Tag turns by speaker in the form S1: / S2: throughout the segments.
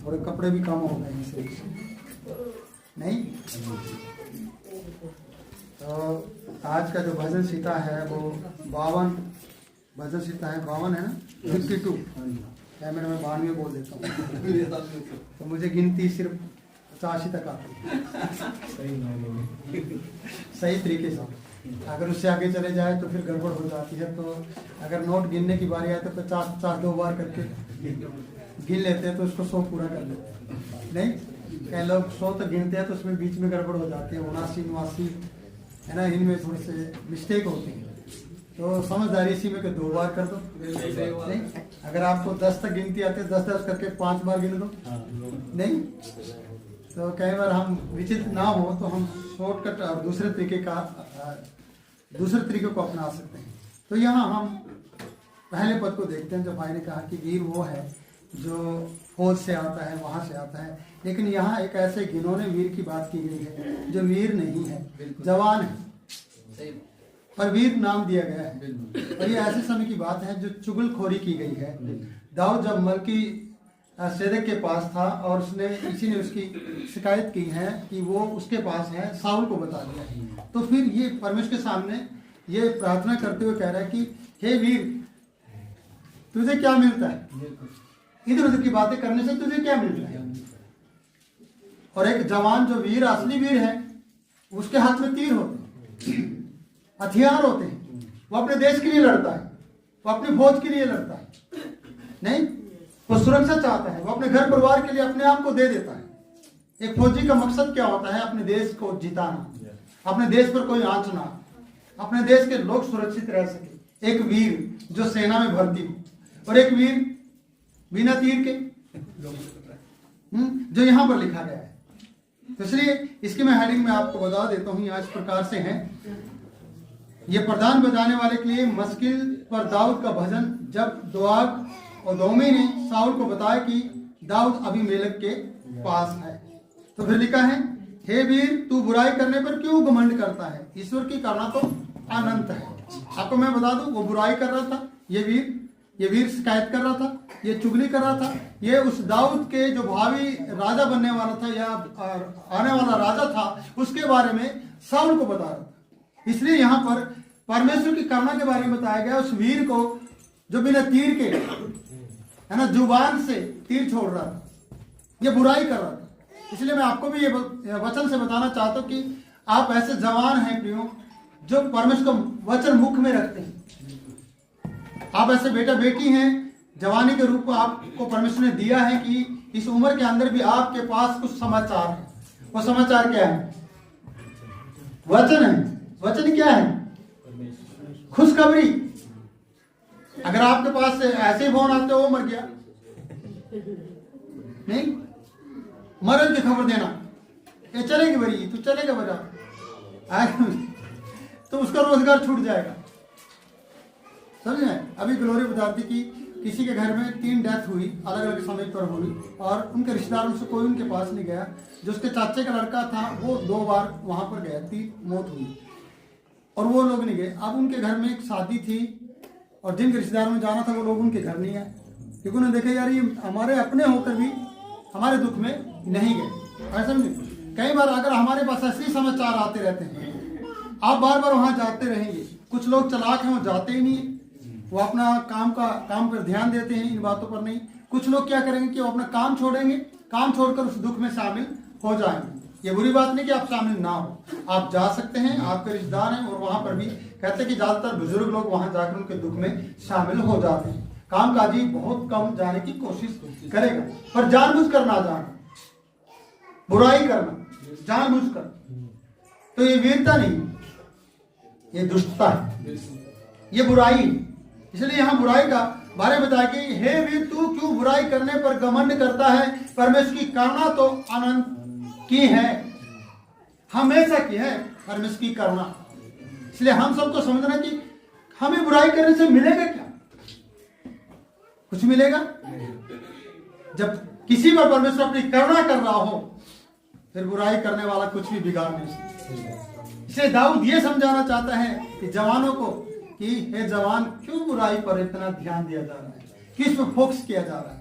S1: थोड़े कपड़े भी कम हो गए हैं इसे, नहीं? तो आज का जो भजन सीता है वो 52 भजन सीता है, 52 है ना, 52। कैमरे में 92 बोल देता हूँ तो मुझे गिनती सिर्फ 85 तक आती है सही तरीके से। अगर उससे आगे चले जाए तो फिर गड़बड़ हो जाती है। तो अगर नोट गिनने की बारी आए तो 50 2 बार करके गिन लेते हैं तो उसको 100 पूरा कर लेते हैं, नहीं? कई लोग 100 तक गिनते हैं तो उसमें बीच में गड़बड़ हो जाती है, 79 89 है ना, इनमें थोड़े से मिस्टेक होती है। तो समझदारी इसी में कि 2 बार कर दो, नहीं? अगर आपको 10 तक गिनती आती है 10 करके 5 बार गिन दो, नहीं? तो कई बार हम विचित्र ना हो तो हम शॉर्टकट और दूसरे तरीके को अपना सकते हैं। तो यहाँ हम पहले पद को देखते हैं। जो भाई ने कहा कि वीर वो है जो फौज से आता है, वहां से आता है, लेकिन यहाँ एक ऐसे घिनौने वीर की बात की गई है जो वीर नहीं है, जवान है, पर वीर नाम दिया गया है। और ये ऐसे समय की बात है जो चुगलखोरी की गई है। दाऊद जब मलकी सेदक के पास था और इसी ने उसकी शिकायत की है कि वो उसके पास है, साउल को बता दिया, तो फिर ये परमेश्वर के सामने ये प्रार्थना करते हुए कह रहा है कि हे वीर, तुझे क्या मिलता है? इधर उधर की बातें करने से तुझे क्या मिलता है? और एक जवान जो वीर, असली वीर है, उसके हाथ में तीर होते हैं, हथियार होते हैं, वो अपने देश के लिए लड़ता है, वो अपनी फौज के लिए लड़ता है, नहीं? वो सुरक्षा चाहता है, वो अपने घर परिवार के लिए अपने आप को दे देता है। एक फौजी का मकसद क्या होता है? अपने देश को जिताना, अपने देश पर कोई आंच ना, अपने देश के लोग सुरक्षित रह सके। एक वीर जो सेना में भर्ती हो, और एक वीर बिना तीर के, जो यहाँ पर लिखा गया है। तो इसलिए इसकी मैं हेडिंग में आपको बता देता हूँ, यहाँ इस प्रकार से है। ये प्रधान बजाने वाले के लिए मस्किल पर दाऊद का भजन। जब दोआग और दोमी ने साउल को बताया कि दाऊद अबीमेलेक के पास है, तो फिर लिखा है, हे वीर, तू बुराई करने पर क्यों घमंड करता है? ईश्वर की करना तो अनंत है। आपको मैं बता दूं, वो बुराई कर रहा था, ये वीर शिकायत कर रहा था, ये चुगली कर रहा था, ये उस दाऊद के जो भावी राजा बनने वाला था या आने वाला राजा था, उसके बारे में साउल को बता रहा था। इसलिए यहाँ पर परमेश्वर की करुणा के बारे में बताया गया, उस वीर को जो बिना तीर के, है ना, जुबान से तीर छोड़ रहा था, ये बुराई कर रहा था। इसलिए मैं आपको भी ये वचन से बताना चाहता हूँ कि आप ऐसे जवान हैं प्रियो, जो परमेश्वर का वचन मुख में रखते हैं। आप ऐसे बेटा बेटी हैं, जवानी के रूप में आपको परमेश्वर ने दिया है कि इस उम्र के अंदर भी आपके पास कुछ समाचार है। वो समाचार क्या है? वचन है। वचन क्या है? खुशखबरी। अगर आपके पास ऐसे ही फोन आते, वो मर गया, नहीं, मरण की खबर देना, ये चलेगी बरी, तू चलेगा बरा, तो उसका रोजगार छूट जाएगा। समझे? अभी ग्लोरी बताती कि किसी के घर में 3 डेथ हुई, अलग अलग समय पर हुई, और उनके रिश्तेदारों से कोई उनके पास नहीं गया। जो उसके चाचे का लड़का था वो 2 बार वहां पर गया, 3 मौत हुई और वो लोग नहीं गए। अब उनके घर में एक शादी थी और जिनके रिश्तेदारों में जाना था वो लोग उनके घर नहीं आए, क्योंकि उन्होंने देखा यार ये हमारे अपने होकर भी हमारे दुख में नहीं गए। ऐसा नहीं, कई बार अगर हमारे पास ऐसे समाचार आते रहते हैं, आप बार बार वहां जाते रहेंगे। कुछ लोग चालाक हैं, वो जाते ही नहीं, वो अपना काम पर ध्यान देते हैं, इन बातों पर नहीं। कुछ लोग क्या करेंगे कि वो अपना काम छोड़ेंगे, काम छोड़कर उस दुख में शामिल हो जाएंगे। ये बुरी बात नहीं कि आप शामिल ना हो, आप जा सकते हैं, आपके रिश्तेदार हैं, और वहां पर भी कहते हैं कि ज्यादातर बुजुर्ग लोग वहां जाकर उनके दुख में शामिल हो जाते हैं। कामकाजी बहुत कम जाने की कोशिश करेगा, पर जानबूझकर ना जाना, बुराई करना जानबूझकर, तो ये वीरता नहीं, ये दुष्टता है, ये बुराई। इसलिए यहाँ बुराई का बारे में बताया कि हे वीर, तू क्यों बुराई करने पर घमंड करता है? परमेश्वर की करुणा तो अनंत की है, हमेशा की है परमेश्वर की करुणा। इसलिए हम सबको समझना कि हमें बुराई करने से मिलेगा क्या? कुछ मिलेगा? जब किसी पर परमेश्वर अपनी करुणा कर रहा हो, फिर बुराई करने वाला कुछ भी बिगाड़ नहीं सकता। इसलिए दाऊद ये समझाना चाहता है कि जवानों को कि हे जवान, क्यों बुराई पर इतना ध्यान दिया जा रहा है, किस पर फोकस किया जा रहा है?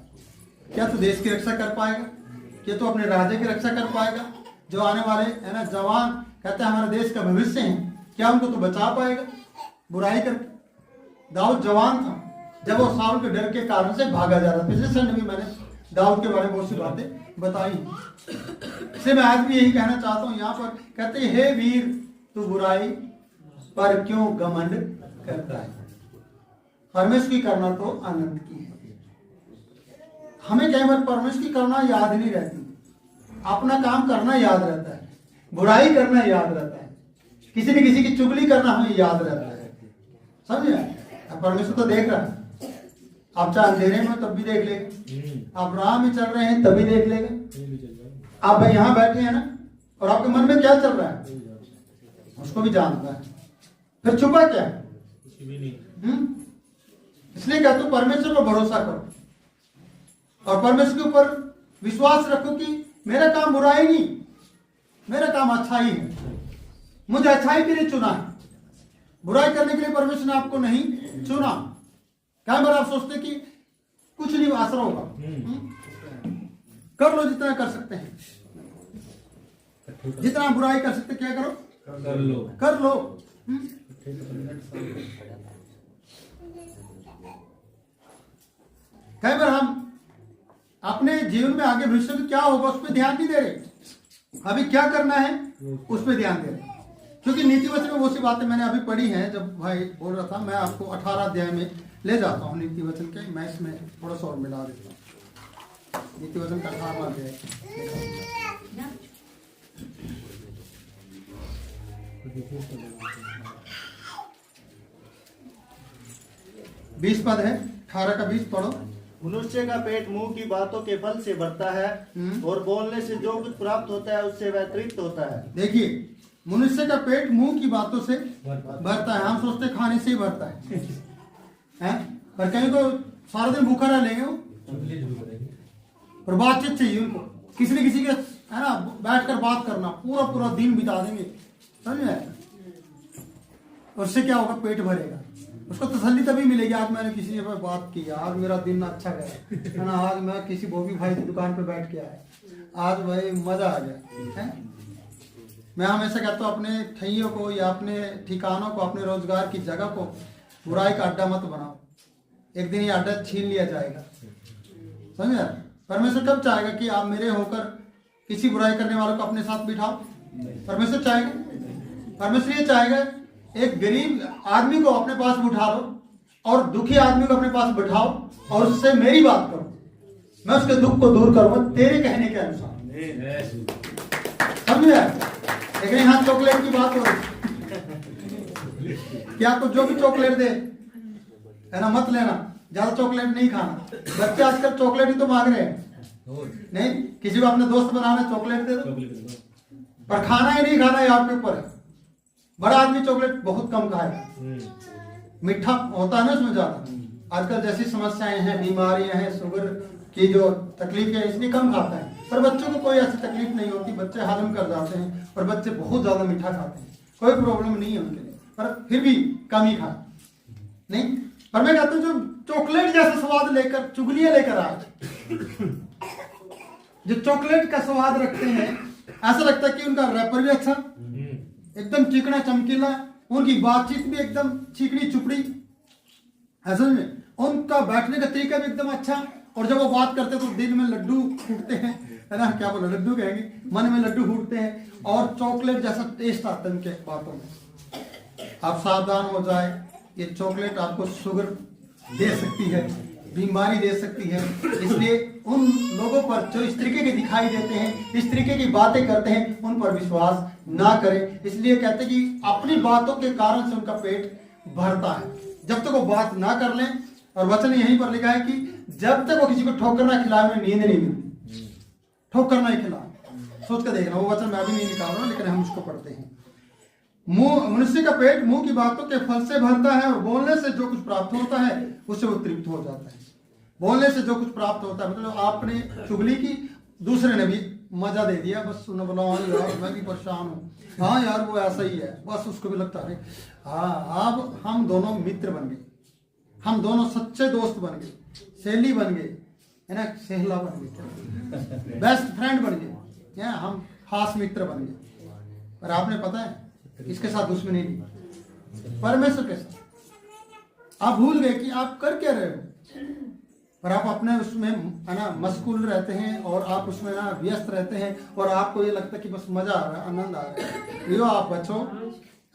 S1: क्या तू देश की रक्षा कर पाएगा? क्या तू अपने राज्य की रक्षा कर पाएगा? जो आने वाले है ना जवान कहते हैं हमारे देश का भविष्य है, क्या उनको तू बचा पाएगा बुराई करके? दाऊद जवान था जब वो साउल के डर के कारण से भागा जा रहा था। पिछले संडे में मैंने दाऊद के बारे में बहुत सी बातें बताई, इसलिए मैं आज भी यही कहना चाहता हूँ। यहाँ पर कहते हैं हे वीर तू बुराई पर क्यों घमंड करता है? परमेश्वर की करना तो आनंद की है। हमें कई बार परमेश्वर की करना याद नहीं रहती, अपना काम करना याद रहता है, बुराई करना याद रहता है, किसी न किसी की चुगली करना हमें याद रहता है। समझे? परमेश्वर तो देख रहा है, आप चाहे अंधेरे में तब भी देख लेगा, आप राह में चल रहे हैं तभी देख लेगा, आप यहाँ बैठे हैं ना और आपके मन में क्या चल रहा है उसको भी जानता है, फिर छुपा क्या है? इसलिए कहते हो परमेश्वर पर भरोसा करो और परमेश्वर के ऊपर विश्वास रखो कि मेरा काम बुराई नहीं, मेरा काम अच्छाई है, मुझे अच्छाई के लिए चुना है, बुराई करने के लिए परमेश्वर ने आपको नहीं चुना। क्या बार आप सोचते कि कुछ नहीं असर होगा, कर लो जितना कर सकते हैं, जितना बुराई कर सकते क्या करो कर लो। कई बार हम अपने जीवन में आगे भविष्य में क्या होगा उस पर ध्यान नहीं दे रहे, अभी क्या करना है उस पर ध्यान दे रहे। क्योंकि नीति वचन में वो सी बातें मैंने अभी पढ़ी हैं, जब भाई बोल रहा था मैं आपको 18 अध्याय में ले जाता हूँ नीति वचन के, मैं इसमें थोड़ा सा और मिला देता हूँ। नीति वचन का 18वां अध्याय 20 पद है, 18 का 20 पढ़ो।
S2: मनुष्य का पेट मुंह की बातों के फल से भरता है और बोलने से जो कुछ प्राप्त होता है उससे वह तृप्त होता है।
S1: देखिए मनुष्य का पेट मुंह की बातों से भरता है, हम सोचते खाने से ही भरता है पर कहीं तो सारा दिन भूखा रह लेंगे वो, और बातचीत चाहिए उनको, किसी न किसी के है ना बैठकर बात करना, पूरा पूरा दिन बिता देंगे, समझ में? उससे क्या होगा? पेट भरेगा, उसको तसल्ली तभी मिलेगी आज मैंने किसी से बात की, आज मेरा दिन अच्छा गया है ना, आज मैं किसी बोगी भाई की दुकान पे बैठ के आया, आज भाई मजा आ गया है। मैं हमेशा कहता हूँ अपने ठैयों को या अपने ठिकानों को, अपने रोजगार की जगह को बुराई का अड्डा मत बनाओ, एक दिन ये अड्डा छीन लिया जाएगा, समझे? परमेश्वर कब चाहेगा कि आप मेरे होकर किसी बुराई करने वालों को अपने साथ बिठाओ? परमेश्वर चाहेगा? परमेश्वर ये चाहेगा एक गरीब आदमी को अपने पास बिठा लो और दुखी आदमी को अपने पास बिठाओ और उससे मेरी बात करो, मैं उसके दुख को दूर करूंगा तेरे कहने के अनुसार, समझे? लेकिन यहाँ चॉकलेट की बात हो रही कि आपको जो भी चॉकलेट दे है ना मत लेना, ज्यादा चॉकलेट नहीं खाना। बच्चे आजकल चॉकलेट ही तो मांग रहे हैं, नहीं किसी को अपने दोस्त बनाना चॉकलेट दे दो, पर खाना ही नहीं खाना है आपके ऊपर है। बड़ा आदमी चॉकलेट बहुत कम खाएगा, मीठा होता है ना उसमें ज्यादा। आजकल जैसी समस्याएं हैं, बीमारियां हैं, शुगर की जो तकलीफ है इसलिए कम खाता है, पर बच्चों को कोई ऐसी तकलीफ नहीं होती, बच्चे हजम कर जाते हैं और बच्चे बहुत ज्यादा मीठा खाते हैं, कोई प्रॉब्लम नहीं है उनके लिए, पर फिर भी कम ही खाए नहीं। पर मैं कहता हूँ जो चॉकलेट जैसा स्वाद लेकर चुगलियां लेकर आए, जो चॉकलेट का स्वाद रखते हैं, ऐसा लगता है कि उनका रैपर भी अच्छा, एकदम चिकना चमकीला, उनकी बातचीत भी एकदम चिकनी चुपड़ी, ऐसा में उनका बैठने का तरीका भी एकदम अच्छा, और जब वो बात करते हैं तो दिल में लड्डू फूटते हैं, है ना, क्या बोला लड्डू कहेंगे, मन में लड्डू फूटते हैं और चॉकलेट जैसा टेस्ट आता है उनके बातों में। आप सावधान हो जाए, ये चॉकलेट आपको शुगर दे सकती है, बीमारी दे सकती है, इसलिए उन लोगों पर जो इस तरीके के दिखाई देते हैं, इस तरीके की बातें करते हैं, उन पर विश्वास ना करें। इसलिए कहते हैं कि अपनी बातों के कारण से उनका पेट भरता है, जब तक वो बात ना कर लें। और वचन यहीं पर लिखा है कि जब तक वो किसी को ठोकर ना खिलाए उन्हें नींद नहीं मिलती, ठोकर ना ही खिलाए। सोच कर देखना, वो वचन मैं भी नहीं निकाल रहा लेकिन हम उसको पढ़ते हैं। मनुष्य का पेट मुंह की बातों के फल से भरता है और बोलने से जो कुछ प्राप्त होता है उससे वो तृप्त हो जाता है। बोलने से जो कुछ प्राप्त होता है मतलब आपने चुगली की, दूसरे ने भी मजा दे दिया, बस सुन बोला यार मैं भी परेशान हूँ, हाँ यार वो ऐसा ही है, बस उसको भी लगता है हाँ अब हम दोनों मित्र बन गए, हम दोनों सच्चे दोस्त बन गए, सहेली बन गए, है ना, सहला बन गए, बेस्ट फ्रेंड बन गए, हम खास मित्र बन गए। पर आपने पता है इसके साथ दुश्मनी नहीं, परमेश्वर के साथ। आप भूल गए कि आप कर क्या रहे हो, पर आप अपने उसमें है ना मशगूल रहते हैं और आप उसमें ना व्यस्त रहते हैं और आपको ये लगता है कि बस मजा आ रहा है, आनंद आ रहा है। यो आप बचो,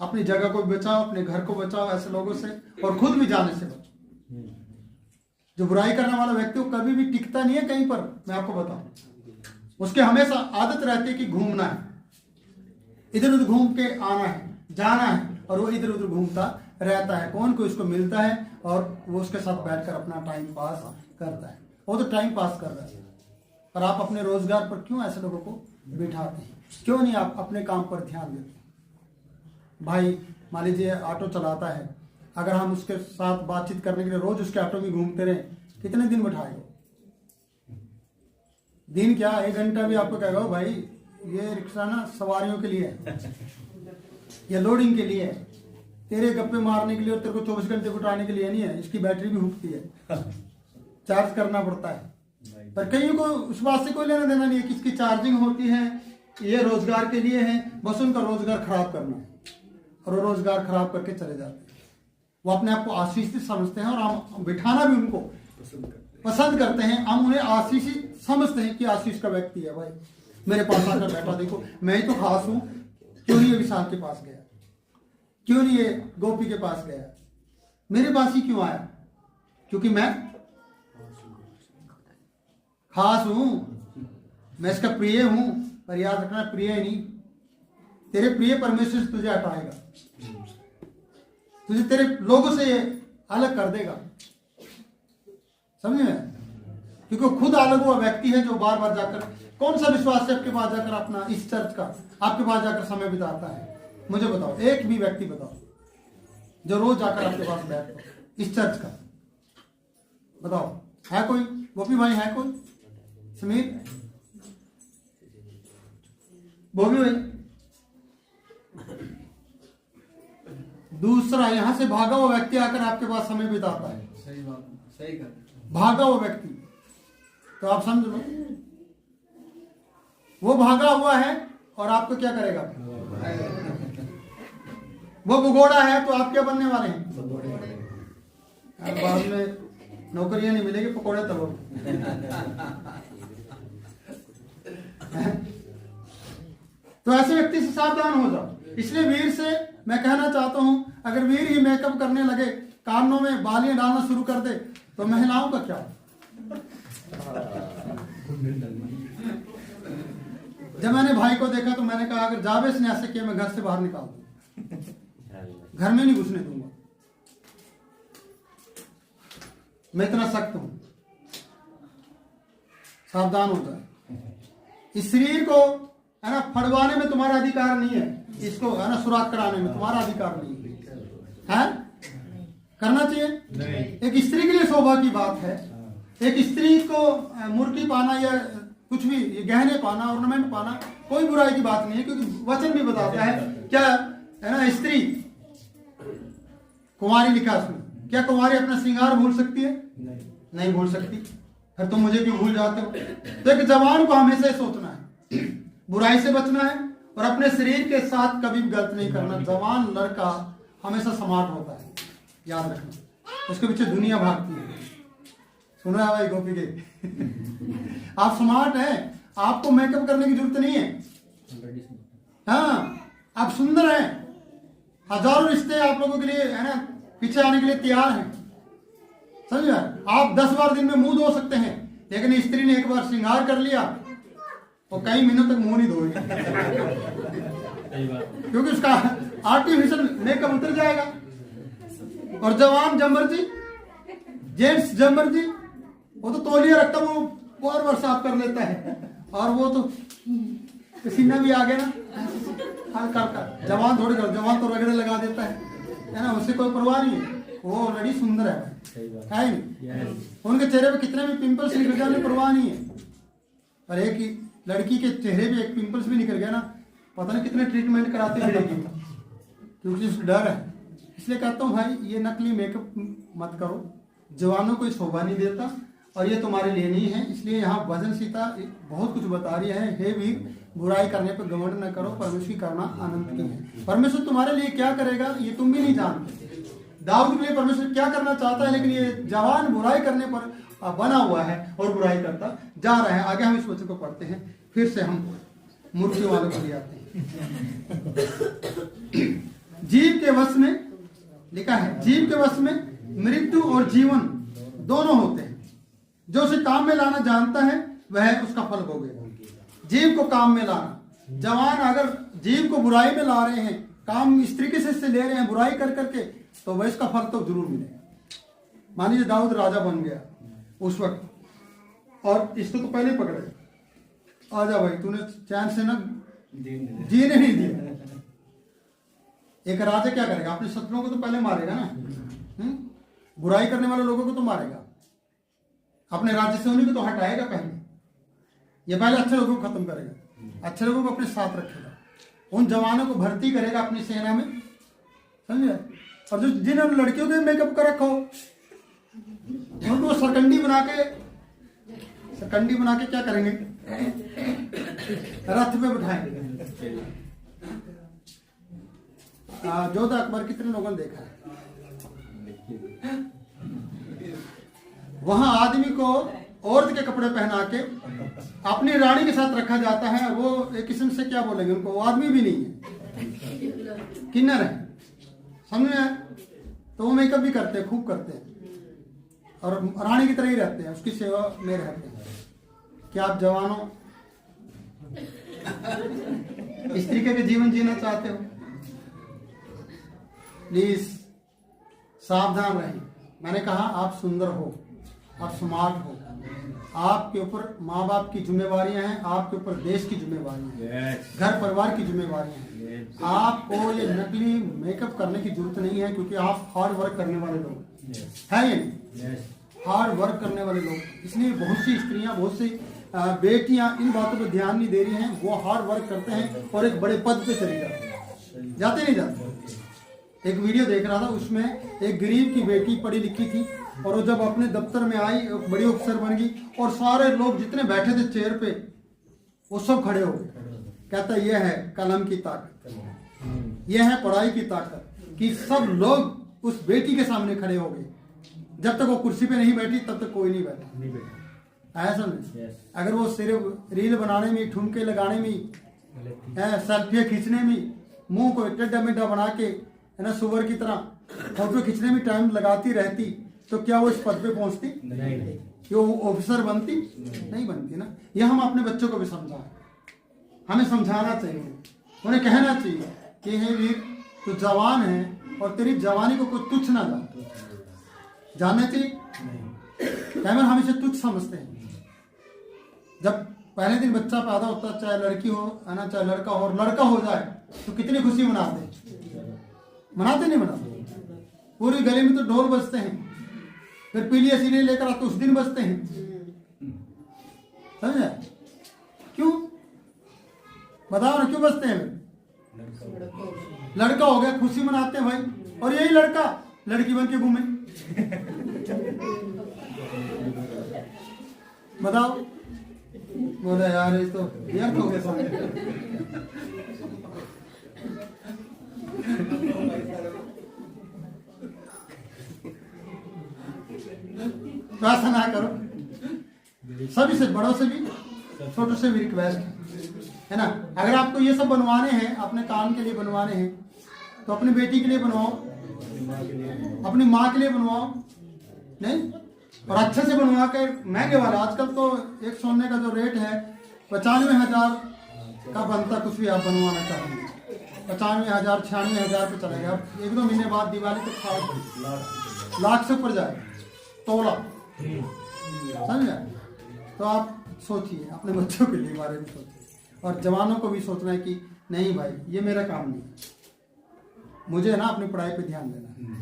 S1: अपनी जगह को बचाओ, अपने घर को बचाओ ऐसे लोगों से, और खुद भी जाने से बचो। जो बुराई करने वाला व्यक्ति वो कभी भी टिकता नहीं है कहीं पर, मैं आपको बताऊं। उसके हमेशा आदत रहती है कि घूमना है, इधर उधर घूम के आना है, जाना है, और वो इधर उधर घूमता रहता है। कौन को उसको मिलता है और वो उसके साथ बैठकर अपना टाइम पास करता है। वो तो टाइम पास कर रहा है, पर आप अपने रोजगार पर क्यों ऐसे लोगों को बिठाते हैं? क्यों नहीं आप अपने काम पर ध्यान देते? भाई मान लीजिए ऑटो चलाता है, अगर हम उसके साथ बातचीत करने के लिए रोज उसके ऑटो में घूमते रहे, कितने दिन बैठाएगा? दिन क्या 1 घंटा भी आपको कहेगा भाई ये रिक्शा ना सवारियों के लिए है या लोडिंग के लिए है, तेरे गप्पे मारने के लिए और तेरे को 24 घंटे उठाने के लिए नहीं है। इसकी बैटरी भी हुकती है, चार्ज करना पड़ता है। पर कईयों को उस बात से कोई लेना देना नहीं है कि इसकी चार्जिंग होती है, ये रोजगार के लिए है, बस उनका रोजगार खराब करना है, और वो रोजगार खराब करके चले जाते हैं। वो अपने आप को आशीषित समझते हैं, और हम बिठाना भी उनको पसंद करते हैं। हम उन्हें आशीषित समझते हैं कि आशीष का व्यक्ति है, भाई मेरे पास आकर बैठा, देखो मैं ही तो खास हूं, क्यों नहीं ये विशाल के पास गया, क्यों नहीं ये गोपी के पास गया, मेरे पास ही क्यों आया? क्योंकि मैं खास हूं, मैं इसका प्रिय हूं। पर याद रखना, प्रिय नहीं, तेरे प्रिय परमेश्वर से तुझे हटाएगा, तुझे तेरे लोगों से अलग कर देगा, समझे? क्योंकि वो खुद अलग हुआ व्यक्ति है जो बार बार जाकर, कौन सा विश्वास से आपके पास जाकर अपना इस चर्च का आपके पास जाकर समय बिताता है? मुझे बताओ, एक भी व्यक्ति बताओ जो रोज जाकर आपके पास बैठता इस चर्च का, बताओ है कोई? गोपी भाई है कोई? समीर, बोबी भाई? दूसरा, यहां से भागा हुआ व्यक्ति आकर आपके पास समय बिताता है,
S3: सही बात, सही कर,
S1: भागा हुआ व्यक्ति, तो आप समझ लो वो भागा हुआ है और आपको क्या करेगा? वो भगोड़ा है तो आप क्या बनने वाले हैं? बाद में नौकरियां नहीं मिलेगी, पकौड़े तलो। तो ऐसे व्यक्ति से सावधान हो जाओ। इसलिए वीर से मैं कहना चाहता हूं, अगर वीर ही मेकअप करने लगे, कानों में बालियां डालना शुरू कर दे, तो महिलाओं का क्या? जब मैंने भाई को देखा तो मैंने कहा, अगर जावेश ने ऐसे किया मैं घर से बाहर निकाल दूंगा, घर में नहीं घुसने दूंगा, मैं इतना सख्त हूं। सावधान हो जाए। इस शरीर को है ना फड़वाने में तुम्हारा अधिकार नहीं है, इसको है ना सुराख कराने में तुम्हारा अधिकार नहीं है। करना चाहिए नहीं। एक स्त्री के लिए शोभा की बात है, एक स्त्री को मूर्ति पाना या कुछ भी गहने पाना, ऑर्नामेंट पाना कोई बुराई की बात नहीं है, क्योंकि वचन भी बताता है क्या है ना, स्त्री कुंवारी लिखा उसमें, क्या कुंवारी अपना श्रृंगार भूल सकती है? नहीं भूल सकती। फिर तुम मुझे क्यों भूल जाते हो? तो एक जवान को हमेशा सोचना है, बुराई से बचना है और अपने शरीर के साथ कभी भी गलत नहीं करना। जवान लड़का हमेशा स्मार्ट होता है, याद रखना, उसके पीछे दुनिया भागती है। सुन रहा है भाई गोपी के? आप स्मार्ट हैं, आपको मेकअप करने की जरूरत नहीं है। हाँ, आप सुंदर हैं, हजारों रिश्ते आप लोगों के लिए है ना पीछे आने के लिए तैयार हैं, समझे? आप 10 बार दिन में मुंह धो सकते हैं, लेकिन स्त्री ने एक बार श्रृंगार कर लिया और कई महीनों तक मुंह नहीं धोएगी, क्योंकि उसका आर्टिफिशियल मेकअप उतर जाएगा। और जवान जम्बर जी, जेंट्स जम्बर जी, वो तो तौलिया रखता, वो बार बार साफ कर लेता है, और वो तो पसीना भी आ गया ना कर। जवान थोड़ी कर, जवान तो रगड़े लगा देता है ना, उससे कोई परवाह नहीं है, वो ऑलरेडी सुंदर है नहीं? उनके चेहरे पे कितने भी पिंपल्स निकल जाने परवाह नहीं है। और एक ही लड़की के चेहरे पे एक पिंपल्स भी निकल गया ना, पता नहीं कितने ट्रीटमेंट कराते फिरेगी, क्योंकि उसको डर है। इसलिए कहता हूँ भाई, ये नकली मेकअप मत करो, जवानों को शोभा नहीं देता और ये तुम्हारे लिए नहीं है। इसलिए यहाँ भजन सीता बहुत कुछ बता रही है, हे वीर बुराई करने पर घमंड न करो, परमेश्वर की करुणा अनंत की है। परमेश्वर तुम्हारे लिए क्या करेगा ये तुम भी नहीं जानते। दाऊद के लिए परमेश्वर क्या करना चाहता है, लेकिन ये जवान बुराई करने पर बना हुआ है और बुराई करता जा रहा है। आगे हम इस वचन को पढ़ते हैं, फिर से हम मूर्तियों वालों को ले आते हैं। जीव के वश में लिखा है, जीव के वश में मृत्यु और जीवन दोनों होते हैं। जो उसे काम में लाना जानता है वह उसका फल भोगेगा। जीव को काम में लाना, जवान अगर जीव को बुराई में ला रहे हैं, काम इस तरीके से ले रहे हैं बुराई कर करके, तो वह इसका फल तो जरूर मिलेगा। मान लीजिए दाऊद राजा बन गया उस वक्त, और इसको तो पहले पकड़े, आजा भाई तूने चैन से ना जीने नहीं दिया। एक राजा क्या करेगा, अपने शत्रुओं को तो पहले मारेगा ना, बुराई करने वाले लोगों को तो मारेगा, अपने राज्य से उन्हीं को तो हटाएगा पहले। ये पहले अच्छे लोगों को खत्म करेगा, अच्छे लोगों को अपने साथ रखेगा, उन जवानों को भर्ती करेगा अपनी सेना में, समझे। और जो जिन्होंने लड़कियों के मेकअप कर रखा हो उनको सरकंडी बना के क्या करेंगे, रथ पे बिठाएंगे। जोधा अकबर कितने लोगों ने देखा है, वहां आदमी को औरत के कपड़े पहना के अपनी रानी के साथ रखा जाता है। वो एक किस्म से क्या बोलेंगे उनको, वो आदमी भी नहीं है, किन्नर है, समझे। तो वो मेकअप भी करते हैं, खूब करते हैं, और रानी की तरह ही रहते हैं, उसकी सेवा में रहते हैं। क्या आप जवानों इस तरीके के जीवन जीना चाहते हो? प्लीज सावधान रहें। मैंने कहा आप सुंदर हो, आप स्मार्ट हो, आपके ऊपर माँ बाप की जिम्मेवारियां हैं, आपके ऊपर देश की जिम्मेवारियां हैं, घर परिवार की जिम्मेवारियां हैं। आपको ये नकली मेकअप करने की जरूरत नहीं है, क्योंकि आप हार्ड वर्क करने वाले लोग हैं, ये नहीं हार्ड वर्क करने वाले लोग। इसलिए बहुत सी स्त्रियां, बहुत सी बेटियां इन बातों पर ध्यान नहीं दे रही हैं। वो हार्ड वर्क करते हैं और एक बड़े पद पे चले जाते नहीं जाते। एक वीडियो देख रहा था, उसमें एक गरीब की बेटी पढ़ी लिखी थी, और वो जब अपने दफ्तर में आई बड़ी अफसर बन गई, और सारे लोग जितने बैठे थे चेयर पे वो सब खड़े हो गए। कहता यह है कलम की ताकत, यह है पढ़ाई की ताकत, कि सब लोग उस बेटी के सामने खड़े हो गए। जब तक वो कुर्सी पे नहीं बैठी तब तक कोई नहीं बैठा। ऐसा नहीं, अगर वो सिर्फ रील बनाने में, ठुमके लगाने में, सेल्फी खींचने में, मुंह को टेढ़ा मेढ़ा बना के है ना सुअर की तरह फोटो खींचने में टाइम लगाती रहती, तो क्या वो इस पद पे पहुंचती? नहीं। क्यों वो ऑफिसर बनती? नहीं बनती ना। यह हम अपने बच्चों को भी समझाएं, हमें समझाना चाहिए, उन्हें कहना चाहिए कि हे वीर तू जवान है और तेरी जवानी को कोई तुच्छ ना जानना चाहिए। कैमरा हम इसे तुच्छ समझते हैं। जब पहले दिन बच्चा पैदा होता है, चाहे लड़की हो है ना, चाहे लड़का हो, और लड़का हो जाए तो कितनी खुशी मनाते नहीं मनाते? पूरी गली में तो ढोल बजते हैं, फिर पीली सीढ़ी लेकर आते उस दिन बजते हैं, समझे? क्यों बताओ ना, क्यों बजते हैं? लड़का हो गया, खुशी मनाते हैं भाई, और यही लड़का लड़की बन के घूमे। बताओ, बोले यार ये तो व्यर्थ हो गया सामने। तो ऐसा ना करो, सभी से बड़ों से भी छोटों से भी रिक्वेस्ट है ना। अगर आपको ये सब बनवाने हैं, अपने काम के लिए बनवाने हैं, तो अपनी बेटी के लिए बनवाओ, अपनी माँ के लिए बनवाओ, नहीं और अच्छे से बनवा के महंगे वाला। आजकल तो एक सोने का जो रेट है 95,000 का बनता, कुछ भी आप बनवाना चाहेंगे 95,000 96,000 पे चलेगा। अब 1-2 महीने बाद दिवाली तक लाख से ऊपर जाएगा तोला, समझे? तो आप सोचिए, अपने बच्चों के लिए बारे में सोचिए, और जवानों को भी सोचना है कि नहीं भाई ये मेरा काम नहीं, मुझे ना अपनी पढ़ाई पे ध्यान देना है,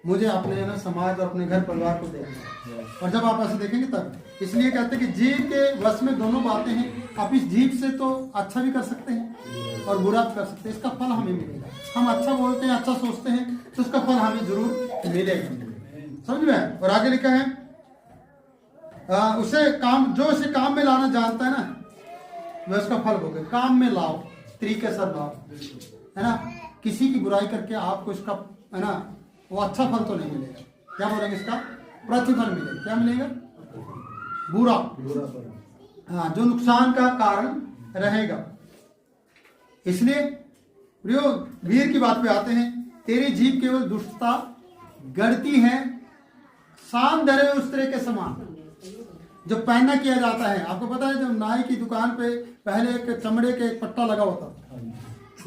S1: मुझे अपने ना समाज और अपने घर परिवार को देखना है। और जब आप ऐसे देखेंगे तब, इसलिए कहते हैं कि जीव के वश में दोनों बातें हैं। आप इस जीव से तो अच्छा भी कर सकते हैं और बुरा भी कर सकते हैं, इसका फल हमें मिलेगा। हम अच्छा बोलते हैं, अच्छा सोचते हैं, तो इसका फल हमें जरूर मिलेगा, समझ में? और आगे लिखा है उसे काम में लाना जानता है ना, वह उसका फल भोगे। काम में लाओ, तरीके से लाओ, है ना। किसी की बुराई करके आपको इसका, है ना, वो अच्छा फल तो नहीं मिलेगा। क्या बोलेंगे, इसका प्रतिफल मिलेगा। क्या मिलेगा? बुरा। हाँ, जो नुकसान का कारण रहेगा। इसलिए प्रियो, वीर की बात पे आते हैं। तेरी जीभ केवल दुष्टता गढ़ती है, शान धरे उस्तरे के समान। जो पहनना किया जाता है, आपको पता है, जब नाई की दुकान पे पहले एक चमड़े के एक पट्टा लगा होता था।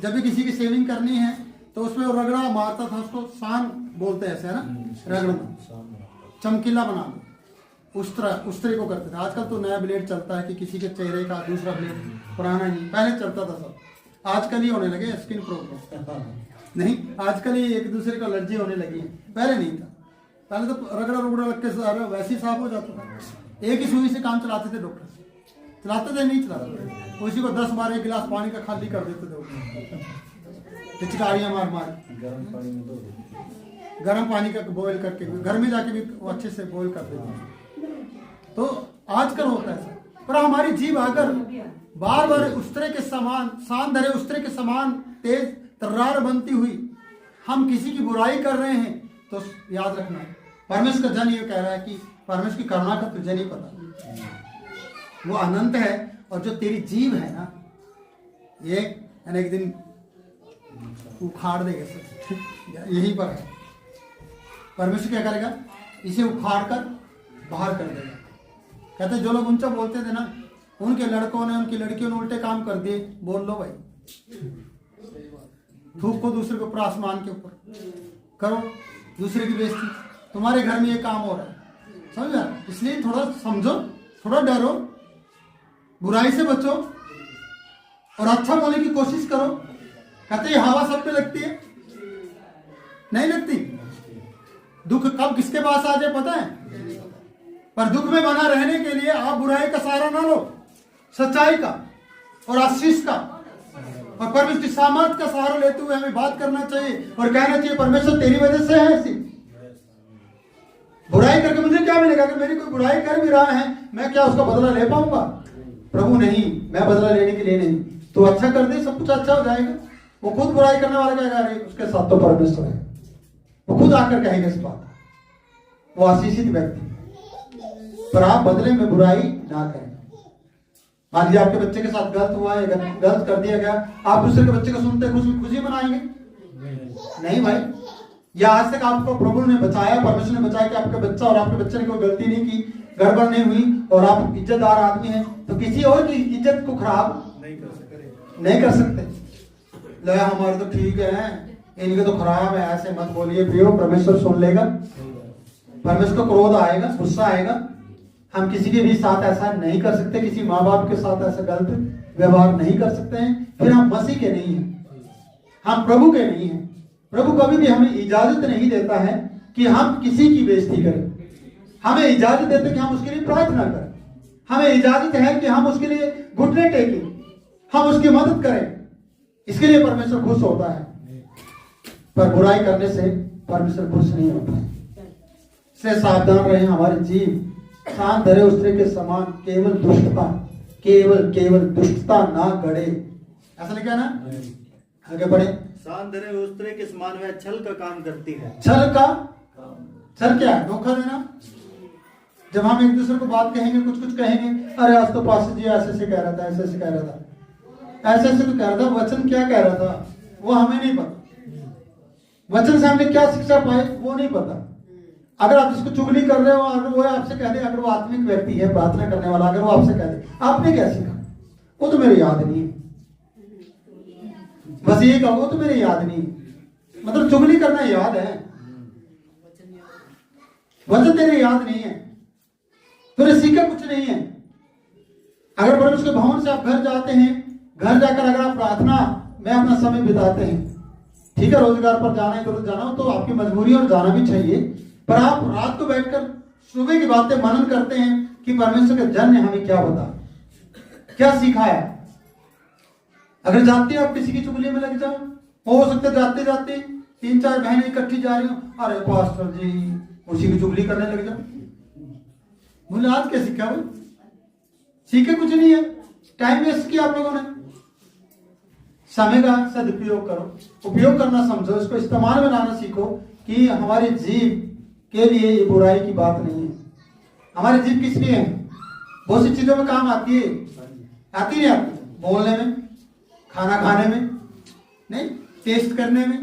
S1: जब भी किसी की सेविंग करनी है तो उसमें वो रगड़ा मारता था, उसको शान बोलते हैं, ऐसे, है ना, रगड़ना, चमकीला बनाना, उस्तरे को करते थे। आजकल तो नया ब्लेड चलता है कि किसी के चेहरे का दूसरा ब्लेड, पुराना नहीं, पहले चलता था सब। आजकल ही होने लगे स्किन प्रॉब्लम, नहीं, आजकल ही एक दूसरे को एलर्जी होने लगी है, पहले नहीं था। पहले तो रगड़ा रुगड़ा लग के वैसे ही साफ हो जाता था। एक ही सुई से काम चलाते थे डॉक्टर, चलाते थे, नहीं चलाते थे, उसी को 10 बार एक गिलास पानी का खाली कर देते थे, पिचकारियां मार मार, गर्म पानी का बॉईल करके, घर में जाके भी वो अच्छे से बॉईल कर देते हैं। तो आजकल होता है, पर हमारी जीभ अगर बार बार उस्तरे के समान, शान धरे उस्तरे के समान तेज तर्रार बनती हुई हम किसी की बुराई कर रहे हैं, तो याद रखना, परमेश्वर का जन ये कह रहा है कि परमेश्वर की करुणा का तुझे नहीं पता, वो अनंत है। और जो तेरी जीभ है ना, ये एक दिन उखाड़ देगा सब, यहीं पर है। परमेश्वर क्या करेगा? इसे उखाड़ कर बाहर कर देगा। कहते जो लोग ऊंचा बोलते थे ना, उनके लड़कों ने, उनकी लड़कियों ने उल्टे काम कर दिए। बोल लो भाई, थूक को दूसरे के ऊपर, आसमान के ऊपर करो, दूसरे की बेइज्जती। तुम्हारे घर में ये काम हो रहा है, समझा? इसलिए थोड़ा समझो, थोड़ा डरो, बुराई से बचो और अच्छा बोलने की कोशिश करो। कहते ये हवा सब पे लगती है, नहीं लगती। दुख कब किसके पास आ जाए पता है, पर दुख में बना रहने के लिए आप बुराई का सहारा ना लो, सच्चाई का और आशीष का और परमेश्वर की सामर्थ का सहारा लेते हुए हमें बात करना चाहिए और कहना चाहिए, परमेश्वर तेरी वजह से है ऐसी। बुराई करके मुझे क्या मिलेगा? अगर मेरी कोई बुराई कर भी रहा है, मैं क्या उसका बदला ले पाऊंगा? प्रभु नहीं, मैं बदला लेने के लिए नहीं। तो अच्छा कर दे, सब कुछ अच्छा हो जाएगा। वो खुद बुराई करने वाला क्या कह रहे, उसके साथ तो परमेश्वर है, वो खुद आकर कहेंगे इस बात। वो आशीषित व्यक्ति। पर आप बदले में बुराई ना करें। मान लीजिए आपके बच्चे के साथ गलत हुआ है, गलत कर दिया गया, आप दूसरे के बच्चे को सुनते खुशी मनाएंगे? नहीं भाई। या आज तक आपको प्रभु ने बचाया, परमेश्वर ने बचाया कि आपका बच्चा और आपके बच्चे ने कोई गलती नहीं की, गड़बड़ नहीं हुई और आप इज्जतदार आदमी हैं, तो किसी और की इज्जत को खराब नहीं कर सकते। ले हमारे तो ठीक है, इनके तो खराब है, ऐसे मत बोलिए प्रियो, परमेश्वर सुन लेगा। परमेश्वर को क्रोध आएगा, गुस्सा आएगा। हम किसी के भी साथ ऐसा नहीं कर सकते, किसी माँ बाप के साथ ऐसा गलत व्यवहार नहीं कर सकते हैं। फिर हम मसीह के नहीं हैं, हम प्रभु के नहीं हैं। प्रभु कभी भी हमें इजाजत नहीं देता है कि हम किसी की बेइज्जती करें। हमें इजाजत देते कि हम उसके लिए प्रार्थना करें, हमें इजाजत है कि हम उसके लिए घुटने टेकें, हम उसकी मदद करें। इसके लिए परमेश्वर खुश होता है। पर बुराई करने से परमेश्वर खुश नहीं होता है। इसलिए सावधान रहे, हमारी जीभ शान धरे उस्तरे के समान केवल दुष्टता ना गढ़े। ऐसा लिखा ना, आगे बढ़े।
S2: शान धरे उस्तरे के समान वह छल का काम करती है।
S1: छल क्या है? धोखा देना। जब हम एक दूसरे को बात कहेंगे, कुछ कहेंगे, अरे आज तो पास्टर जी ऐसे कह रहा था, ऐसे कह रहा था, ऐसे तो कह रहा था, वचन क्या कह रहा था वो हमें नहीं पता। वचन से हमने क्या शिक्षा पाई वो नहीं पता। अगर आप इसको चुगली कर रहे हो, अगर वो आपसे कह दे, अगर वो आत्मिक व्यक्ति है, प्रार्थना करने वाला, अगर वो आपसे कह दे आपने क्या सीखा, वो तो मेरे याद नहीं है, बस ये कहो, वो तो मेरे याद नहीं है। मतलब चुगली करना याद है, वचन तेरे याद नहीं है, तूने सीखा कुछ नहीं है। अगर परमेश्वर के भवन से आप घर जाते हैं, घर जाकर अगर आप प्रार्थना में अपना समय बिताते हैं, ठीक है, रोजगार पर जाना है, इधर जाना हो तो आपकी मजबूरी और जाना भी चाहिए, पर आप रात को बैठकर सुबह की बातें मनन करते हैं कि परमेश्वर के जन ने हमें क्या बता, क्या सिखाया। अगर जाते आप किसी की चुगली में लग जाओ, हो सकता है जाते जाते 3-4 बहनें इकट्ठी जा रही हो, अरे पास्टर जी, उसी की चुगली करने लग जाओ। बोले आज क्या सीखा भाई? सीखे कुछ नहीं है, टाइम वेस्ट किया आप लोगों ने। समय का सदुपयोग करो, उपयोग करना समझो, इसको इस्तेमाल बनाना सीखो कि हमारे जीव के लिए ये बुराई की बात नहीं है। हमारे जीव किस लिए है? बहुत सी चीजों में काम आती है, आती नहीं आती? बोलने में, खाना खाने में, नहीं टेस्ट करने में,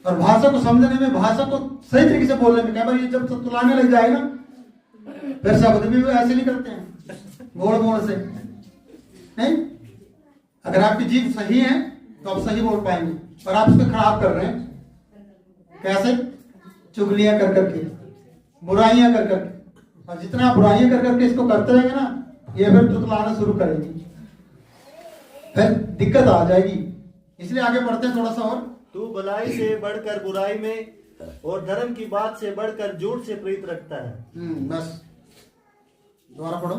S1: और भाषा को समझने में, भाषा को सही तरीके से बोलने में। कई बार ये जब तुलाने लग जाए ना, फिर शब्द भी ऐसे नहीं करते हैं बोल बोल से, नहीं। अगर आपकी जीभ सही है तो आप सही बोल पाएंगे, और आप इसको खराब कर रहे हैं। कैसे? चुगलियां कर करके, बुराइयां कर करके, और जितना बुराइयां कर करके इसको करते रहेंगे ना, ये फिर तुतलाना शुरू करेगी, फिर दिक्कत आ जाएगी। इसलिए आगे बढ़ते हैं थोड़ा सा और।
S2: तू भलाई से बढ़कर बुराई में और धर्म की बात से बढ़कर झूठ से प्रीत रखता है।
S1: बस दोबारा पढ़ो।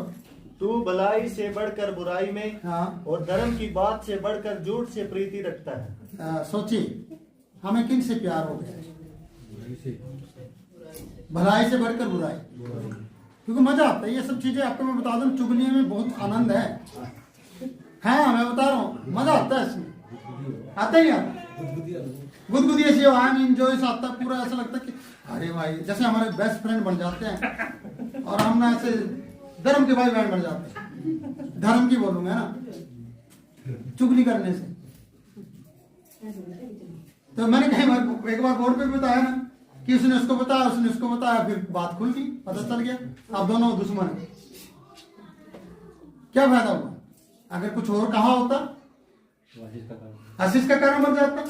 S2: तू भलाई से बढ़कर बुराई में
S1: हाँ।
S2: और धर्म की बात से बढ़कर झूठ से प्रीति रखता है।
S1: सोचिए हमें किन से प्यार हो गया? भलाई से बढ़कर बुराई, क्योंकि मजा आता है। ये सब चीजें आपको मैं बता दूं, चुगलियों में बहुत आनंद है। हाँ मैं बता रहा हूँ, मजा आता है इसमें, आता ही आता। गुदगुदी ऐसी आई इंजॉय आता, पूरा ऐसा लगता है कि अरे भाई, जैसे हमारे बेस्ट फ्रेंड बन जाते हैं, और हम ना ऐसे धर्म के भाई बहन बन जाते हैं। धर्म की बोलूंगा ना, चुगली करने से। तो मैंने एक बार बोर्ड पे बताया ना कि उसने उसको बताया, उसने उसको बताया, फिर बात खुल गई, पता चल गया आप दोनों दुश्मन हैं। क्या फायदा हुआ? अगर कुछ और कहा होता, आशीष का कारण बन जाता,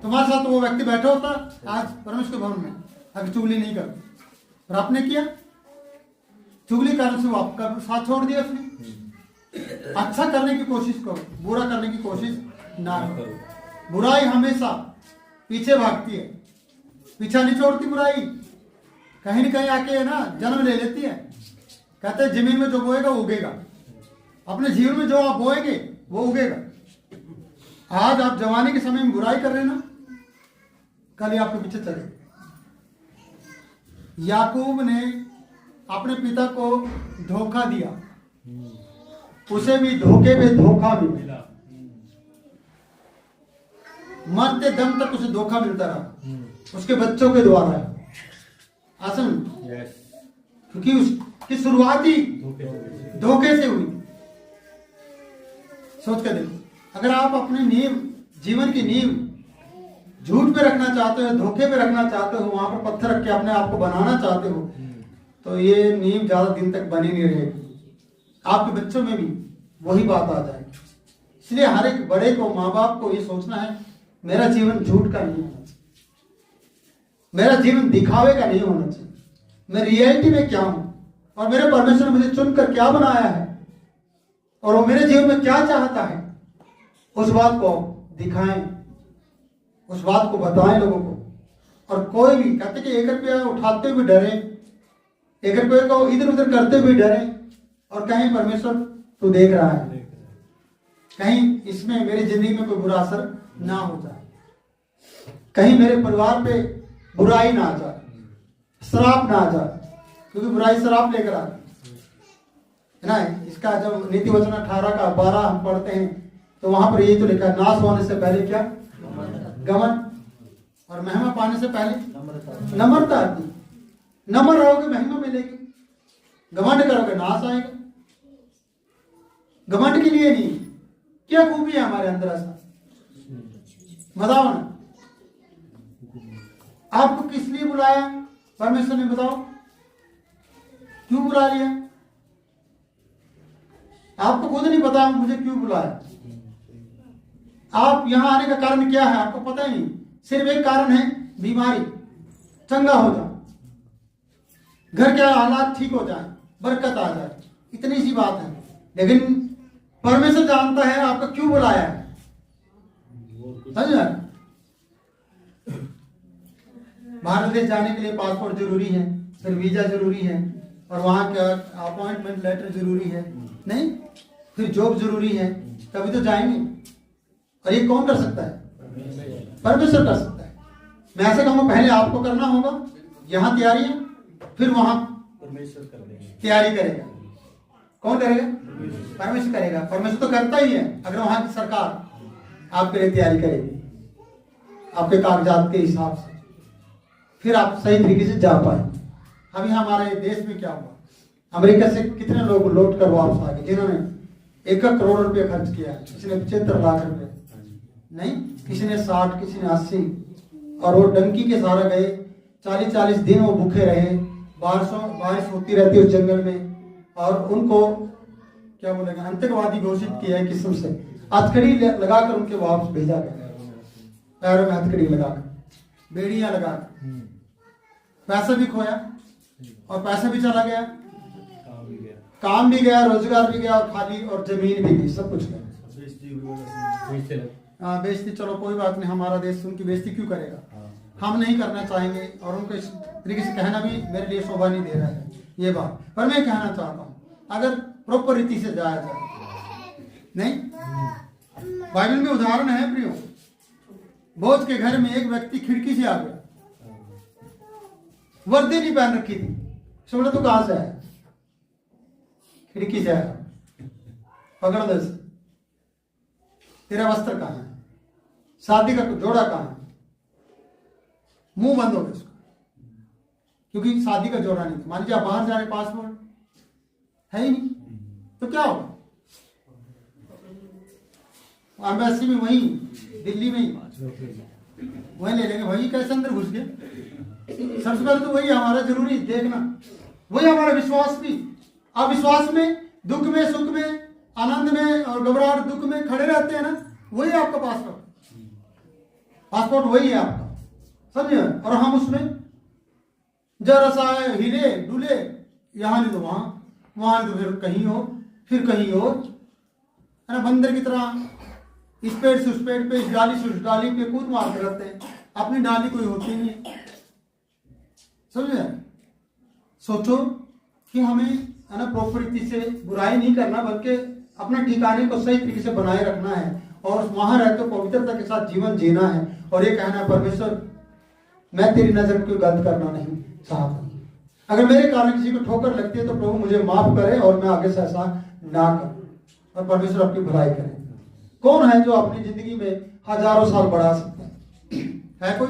S1: तुम्हारे साथ वो व्यक्ति बैठा होता आज परमेश्वर भवन में, अगर चुगली नहीं करता। और आपने किया, चुगली कारण से वो आपका साथ छोड़ दिया उसने। अच्छा करने की कोशिश करो, बुरा करने की कोशिश ना करो। बुराई हमेशा पीछे भागती है, पीछा नहीं छोड़ती बुराई, कहीं न कहीं आके ना जन्म ले लेती है। कहते हैं जमीन में जो बोएगा वो उगेगा। अपने जीवन में जो आप बोएंगे वो उगेगा। आज आप जवानी के समय में बुराई कर रहे हैं ना, कल ही आपके पीछे चले। याकूब ने अपने पिता को धोखा दिया, उसे भी धोखे में धोखा भी मिला। मरते दम तक उसे धोखा मिलता रहा, उसके बच्चों के द्वारा। आसन, क्योंकि उसकी शुरुआत ही धोखे से हुई। सोच कर देखो, अगर आप अपनी नींव, जीवन की नींव झूठ पे रखना चाहते हो, धोखे पे रखना चाहते हो, वहां पर पत्थर रख के अपने आप को बनाना चाहते हो, तो ये नींव ज्यादा दिन तक बनी नहीं रहेगी। आपके बच्चों में भी वही बात आ जाएगी। इसलिए हर एक बड़े को, माँ बाप को ये सोचना है, मेरा जीवन झूठ का नहीं होना चाहिए, मेरा जीवन दिखावे का नहीं होना चाहिए। मैं रियलिटी में क्या हूं, और मेरे परमेश्वर ने मुझे चुनकर क्या बनाया है, और वो मेरे जीवन में क्या चाहता है, उस बात को दिखाएं, उस बात को बताएं लोगों को। और कोई भी कहते कि 1 रुपया उठाते हुए डरे, 1 रुपये को इधर उधर करते हुए डरे, और कहीं परमेश्वर तू देख रहा है, कहीं इसमें मेरी जिंदगी में कोई बुरा असर ना हो जाए, कहीं मेरे परिवार पे बुराई ना आ जाए, श्राप ना आ जाए, क्योंकि बुराई श्राप लेकर आती है ना। इसका जब नीति वचन 18:12 हम पढ़ते हैं, तो वहां पर यही तो लिखा है, नाश होने से पहले क्या? घमंड, और महिमा पाने से पहले नम्रता आती। नम्र रहोगे महिमा मिलेगी, घमंड करोगे नाश आएगा। घमंड के लिए नहीं, क्या खूबी है हमारे अंदर ऐसा? बताओ ना, आपको किस लिए बुलाया परमेश्वर ने? बताओ, क्यों बुला लिया? आपको खुद नहीं पता मुझे क्यों बुलाया। आप यहां आने का कारण क्या है आपको पता ही नहीं। सिर्फ एक कारण है, बीमारी, चंगा हो जाए, घर के हालात ठीक हो जाए, बरकत आ जाए, इतनी सी बात है। लेकिन परमेश्वर जानता है आपको क्यों बुलाया है। समझ? भारत देश जाने के लिए पासपोर्ट जरूरी है, फिर वीजा जरूरी है, और वहां का अपॉइंटमेंट लेटर जरूरी है, नहीं? फिर जॉब जरूरी है, तभी तो जाएंगे। और ये कौन कर सकता है? परमेश्वर कर सकता है। मैं ऐसे कहूंगा, पहले आपको करना होगा यहाँ तैयारियां, फिर वहां
S2: परमेश्वर कर देंगे।
S1: तैयारी करेगा। कौन करेगा? परमेश्वर करेगा। परमेश्वर तो करता ही है। अगर वहां की सरकार आपके लिए तैयारी करेगी आपके कागजात के हिसाब से, फिर आप सही तरीके से जा पाए। अभी हमारे देश में क्या हुआ, अमेरिका से कितने लोग लौट कर वापस आ गए जिन्होंने 1 करोड़ रुपए खर्च किया। किसी ने 75 लाख रुपए नहीं, किसी ने 60, किसी ने 80, और वो डंकी के सहारा गए। 40-40 दिन वो भूखे रहे, बारिश होती रहती उस जंगल में, और उनको क्या बोलेंगे आतंकवादी घोषित किया है किस्म से। हथकड़ी लगाकर उनके वापस भेजा गया, पैरों में हथकड़ी लगाकर, बेड़ियां लगाकर। पैसा भी खोया और पैसा भी चला गया, काम भी गया, रोजगार भी गया, और खाली और जमीन भी गई, सब कुछ गया। हाँ बेइज्जती, चलो कोई बात नहीं, हमारा देश उनकी बेइज्जती क्यों करेगा, हम नहीं करना चाहेंगे। और उनको इस तरीके से कहना भी मेरे लिए शोभा नहीं दे रहा है ये बात। पर मैं कहना चाहता हूँ अगर प्रॉपर रीति से जाया जाए, नहीं बाइबल में उदाहरण है प्रियो, बोझ के घर में एक व्यक्ति खिड़की से आ गया, वर्दी नहीं पहन रखी थी। सोना तो कहां से है? खिड़की से आया। पकड़ दो इसे, तेरा वस्त्र कहां है, शादी का जोड़ा कहां है? मुंह बंद हो गया उसका, क्योंकि शादी का जोड़ा नहीं था। मान लीजिए आप बाहर जा रहे, पासपोर्ट है ही नहीं, तो क्या होगा? एम्बेसी में वहीं दिल्ली में ही वहीं ले लेंगे। वही कैसे अंदर घुस गए? सबसे पहले तो वही हमारा जरूरी देखना, वही हमारा विश्वास भी। आप विश्वास में, दुख में, सुख में, आनंद में और घबराहट दुख में खड़े रहते हैं ना, वही आपका पासपोर्ट वही है आपका, समझे? और हम उसमें जरा सा हिले डुले, यहां नहीं तो वहां, वहां नहीं तो फिर कहीं और, फिर कहीं और, है ना? बंदर की तरह इस पेड़ से उस पेड़ पे, इस डाली से उस डाली पे कूद मारते रहते हैं। अपनी डाली कोई होती नहीं है, समझे? सोचो कि हमें है ना प्रॉपर रीति से बुराई नहीं करना, बल्कि अपना ठिकाने को सही तरीके से बनाए रखना है, और वहां रहकर पवित्रता के साथ जीवन जीना है। और ये कहना है परमेश्वर मैं तेरी नजर में कोई गलत करना नहीं चाहता। अगर मेरे कारण किसी को ठोकर लगती है तो प्रभु मुझे माफ करे और मैं आगे से ऐसा ना करूं, और परमेश्वर अपनी भलाई करे। कौन है जो अपनी जिंदगी में हजारों साल बढ़ा सकता है कोई?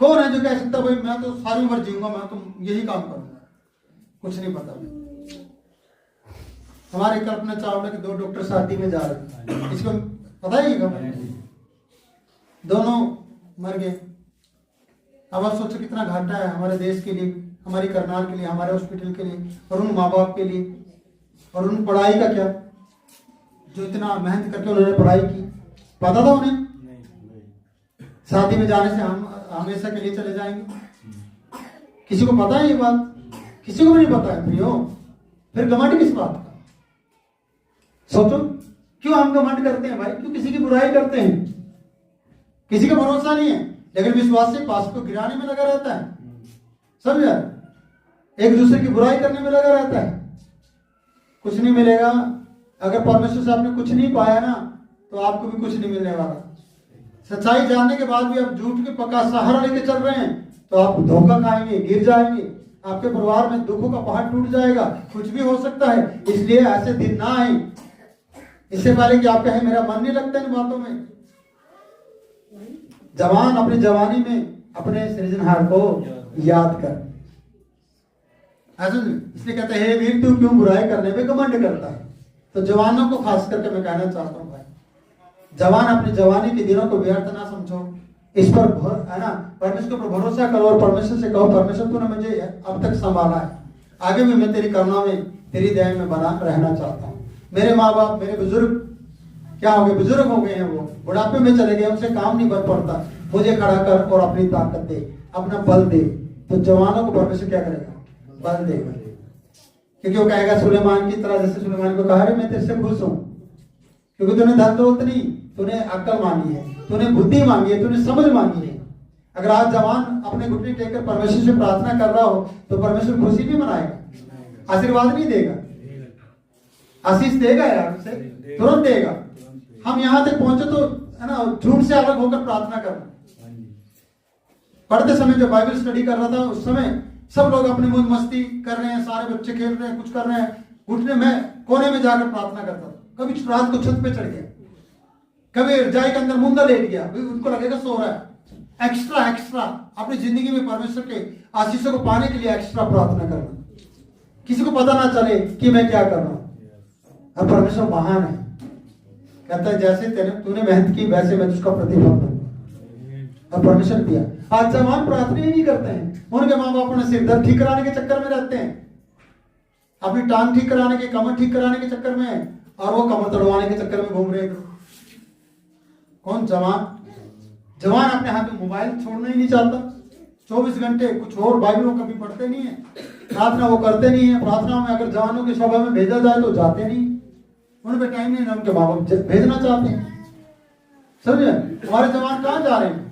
S1: कौन है जो कह सकता भाई मैं तो सारी उम्र जीऊंगा, मैं तो यही काम करूंगा? कुछ नहीं पता। हमारे कल्पना चावला के 2 डॉक्टर शादी में जा रहे थे, इसको पता ही है, दोनों मर गए। अब आप सोचो कितना घाटा है हमारे देश के लिए, हमारी करनाल के लिए, हमारे हॉस्पिटल के लिए, और उन माँ बाप के लिए। और उन पढ़ाई का क्या, जो इतना मेहनत करके उन्होंने पढ़ाई की, पता था उन्हें शादी में जाने से हम हमेशा के लिए चले जाएंगे? किसी को पता है ये बात? किसी को भी नहीं पता है प्रियो। फिर घमंड किस बात का? सोचो क्यों हम घमंड करते हैं भाई? क्यों किसी की बुराई करते हैं? किसी का भरोसा नहीं है, लेकिन विश्वास से पास को गिराने में लगा रहता है, समझा? एक दूसरे की बुराई करने में लगा रहता है, कुछ नहीं मिलेगा। अगर परमेश्वर से आपने कुछ नहीं पाया ना, तो आपको भी कुछ नहीं मिलने वाला। सच्चाई जानने के बाद भी आप झूठ के पक्का सहारा लेके चल रहे हैं, तो आप धोखा खाएंगे, गिर जाएंगे, आपके परिवार में दुखों का पहाड़ टूट जाएगा, कुछ भी हो सकता है। इसलिए ऐसे दिन ना आए, इससे पहले कि आप कहें मेरा मन नहीं लगता इन बातों में। जवान अपनी जवानी में अपने सृजनहार को याद कर। ऐसा इसलिए कहते हैं हे वीर तू क्यों बुराई करने में घमंड करता है? तो जवानों को खास करके मैं कहना चाहता हूँ भाई, जवान अपनी जवानी के दिनों को व्यर्थ ना समझो, इस पर है ना परमेश्वर पर भरोसा करो, और परमेश्वर से कहो परमेश्वर तूने मुझे अब तक संभाला है, आगे भी मैं तेरी करुणा में, तेरी दया में बना रहना चाहता हूँ। मेरे माँ बाप, मेरे बुजुर्ग क्या हो गए? बुजुर्ग हो गए हैं, वो बुढ़ापे में चले गए, उनसे काम नहीं बन पड़ता। मुझे खड़ा कर और अपनी ताकत दे, अपना बल दे। तो जवानों को परमेश्वर क्या करेगा? बल देगा, क्योंकि वो कहेगा सुलेमान की तरह, जैसे सुलेमान को कहा मैं तेरे से खुश हूं, क्योंकि तूने धन दौलत नहीं, तूने अक्ल मांगी है, तूने बुद्धि मांगी है, तूने समझ मांगी है। अगर आज जवान अपने घुटने टेककर परमेश्वर से प्रार्थना कर रहा हो, तो परमेश्वर खुशी नहीं मनाएगा, आशीर्वाद नहीं देगा, आशीष देगा यार, उसे तुरंत देगा। हम यहां तक पहुंचे तो है ना झूठ से अलग होकर प्रार्थना करना। पढ़ते समय जब बाइबल स्टडी कर रहा था, उस समय सब लोग अपनी मौज मस्ती कर रहे हैं, सारे बच्चे खेल रहे हैं, कुछ कर रहे हैं। घुटने में कोने में जाकर प्रार्थना करता था। कभी रात को छत पे चढ़ गया, कभी रजाई के अंदर मुंदा लेट गया, उनको लगेगा सो रहा है। एक्स्ट्रा अपनी जिंदगी में परमेश्वर के आशीषों को पाने के लिए एक्स्ट्रा प्रार्थना करना, किसी को पता ना चले कि मैं क्या कर रहा हूं। और परमेश्वर महान है, कहता है जैसे तूने मेहनत की वैसे मैं तुझका प्रतिफल दूंगा। और परमेश्वर दिया। आज जवान प्रार्थना ही नहीं करते हैं, उनके माँ बाप अपने सिर दर्द ठीक कराने के चक्कर में रहते हैं, अपनी टांग ठीक कराने के, कमर ठीक कराने के चक्कर में, और वो कमर तोड़वाने के चक्कर में घूम रहे हैं। कौन जवान अपने हाथ में मोबाइल छोड़ना ही नहीं चाहता। 24 घंटे कुछ और बाइबलों कभी पढ़ते नहीं है, प्रार्थना वो करते नहीं है। प्रार्थना में अगर जवानों की सभा में भेजा जाए तो जाते नहीं, उन पे टाइम नहीं है, उनके माँ बाप भेजना चाहते हैं। समझे? हमारे जवान कहाँ जा रहे हैं?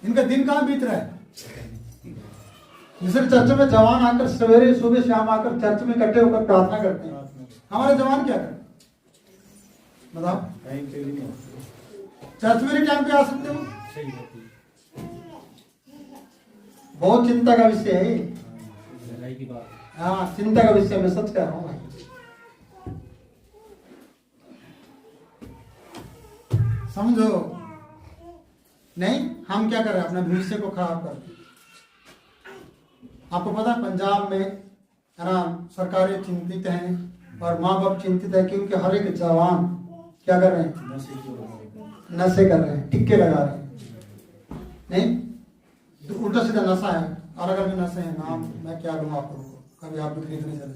S1: इनका दिन कहाँ बीत रहा है? दूसरे चर्च में जवान आकर सवेरे सुबह शाम आकर चर्च में इकट्ठे होकर प्रार्थना करते हैं। हमारे जवान क्या करते? बताओ। चर्च में नहीं टाइम पे आ सकते हो? बहुत चिंता का विषय है। हाँ, चिंता का विषय, मैं सच कह रहा हूं भाई। समझो नहीं, हम क्या कर रहे हैं? अपने भविष्य को खराब कर रहे हैं। आपको पता है पंजाब में है ना, सरकारें चिंतित हैं और माँ बाप चिंतित है कि उनके हर एक जवान क्या कर रहे हैं? नशे कर रहे हैं, टिक्के लगा रहे हैं। नहीं तो उल्टा सीधा नशा है, अलग अलग नशे हैं। नाम मैं क्या लूँ आप लोगों को, कभी आप भी खरीदने चले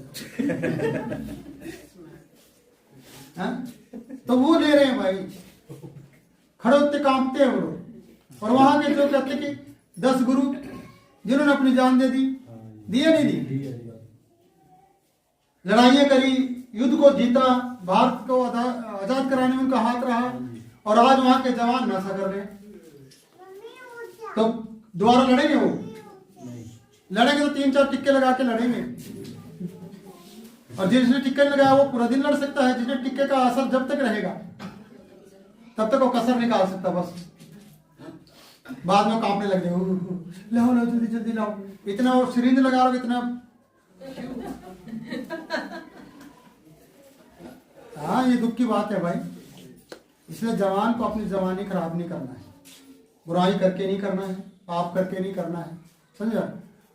S1: तो वो ले रहे हैं भाई, खड़े होते कांपते हैं वो लोग। और वहां के जो कहते कि 10 गुरु जिन्होंने अपनी जान दे दी, दिए नहीं दी, लड़ाइयां करी, युद्ध को जीता, भारत को आजाद कराने में उनका हाथ रहा, और आज वहां के जवान नशा कर रहे हैं। तो दोबारा लड़ेंगे वो? लड़ेंगे तो 3-4 टिक्के लगा के लड़ेंगे। और जिसने टिक्के लगाया वो पूरा दिन लड़ सकता है, जिसने टिक्के का असर जब तक रहेगा तब तक वो कसर निकाल सकता। बस बाद में कांपने लग जाए, लाओ जल्दी जल्दी लाओ, इतना और सिरिंज लगा रहा इतना। हाँ, ये दुख की बात है भाई। इसलिए जवान को अपनी जवानी खराब नहीं करना है, बुराई करके नहीं करना है, पाप करके नहीं करना है। समझा?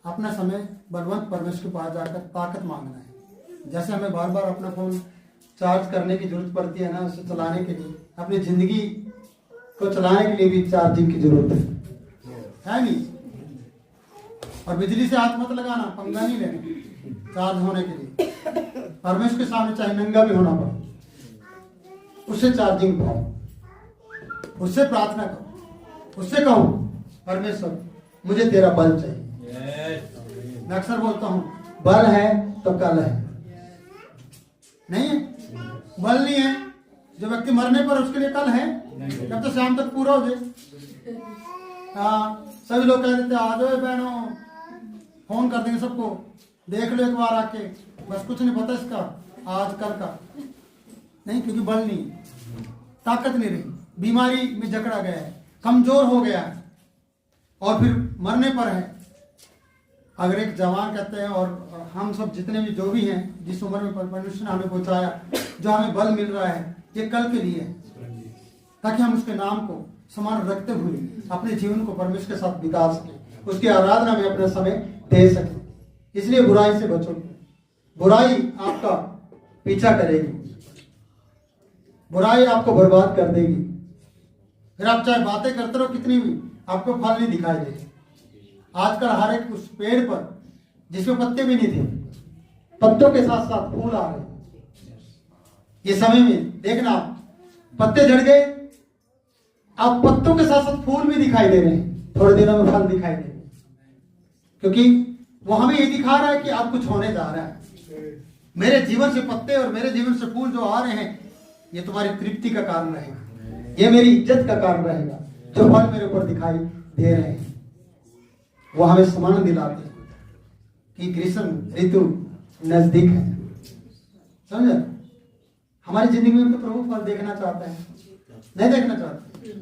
S1: अपना समय बलवंत परमेश्वर के पास जाकर ताकत मांगना है। जैसे हमें बार बार अपना फोन चार्ज करने की जरूरत पड़ती है ना, उसे चलाने के लिए, अपनी जिंदगी को चलाने के लिए भी चार्जिंग की जरूरत है नहीं? और बिजली से हाथ मत लगाना, पंगा नहीं लेना चार्ज होने के लिए। परमेश्वर के सामने चाहे नंगा भी होना पड़े, उससे चार्जिंग पाओ, उससे प्रार्थना करो, उससे कहो परमेश्वर मुझे तेरा बल चाहिए। मैं अक्सर बोलता हूं, बल है तो कल है, नहीं है? बल नहीं है, जो व्यक्ति मरने पर उसके लिए कल है, जब तो शाम तक पूरा हो जाए। हाँ, सभी लोग कह देते आ जाओ बहनों, फोन कर देंगे सबको, देख लो एक बार आके, बस कुछ नहीं पता इसका आज कल का नहीं, क्योंकि बल नहीं, ताकत नहीं रही, बीमारी में जकड़ा गया है, कमजोर हो गया है, और फिर मरने पर है। अगर एक जवान कहते हैं, और हम सब जितने भी जो भी हैं, जिस उम्र में परमेश्वर ने हमें पहुंचाया, जो हमें बल मिल रहा है, ये कल के लिए है, ताकि हम उसके नाम को समान रखते हुए अपने जीवन को परमेश्वर के साथ बिता सके, उसकी आराधना में अपना समय दे सके। इसलिए बुराई से बचो, बुराई आपका पीछा करेगी, बुराई आपको बर्बाद कर देगी। फिर आप चाहे बातें करते रहो कितनी भी, आपको फल नहीं दिखाई देगा। आजकल हर एक उस पेड़ पर जिसमें पत्ते भी नहीं थे, पत्तों के साथ साथ फूल आ गए। ये समय में देखना, पत्ते झड़ गए, अब पत्तों के साथ साथ फूल भी दिखाई दे रहे हैं, थोड़े दिनों में फल दिखाई दे रहे हैं, क्योंकि वो हमें ये दिखा रहा है कि अब कुछ होने जा रहा है। मेरे जीवन से पत्ते और मेरे जीवन से फूल जो आ रहे हैं, ये तुम्हारी तृप्ति का कारण रहेगा, ये मेरी इज्जत का कारण रहेगा। जो फल मेरे ऊपर दिखाई दे रहे हैं वो हमें स्मरण दिलाते हैं कि ग्रीष्म ऋतु नजदीक है। समझे? हमारी जिंदगी में तो प्रभु फल देखना चाहता है, नहीं देखना चाहते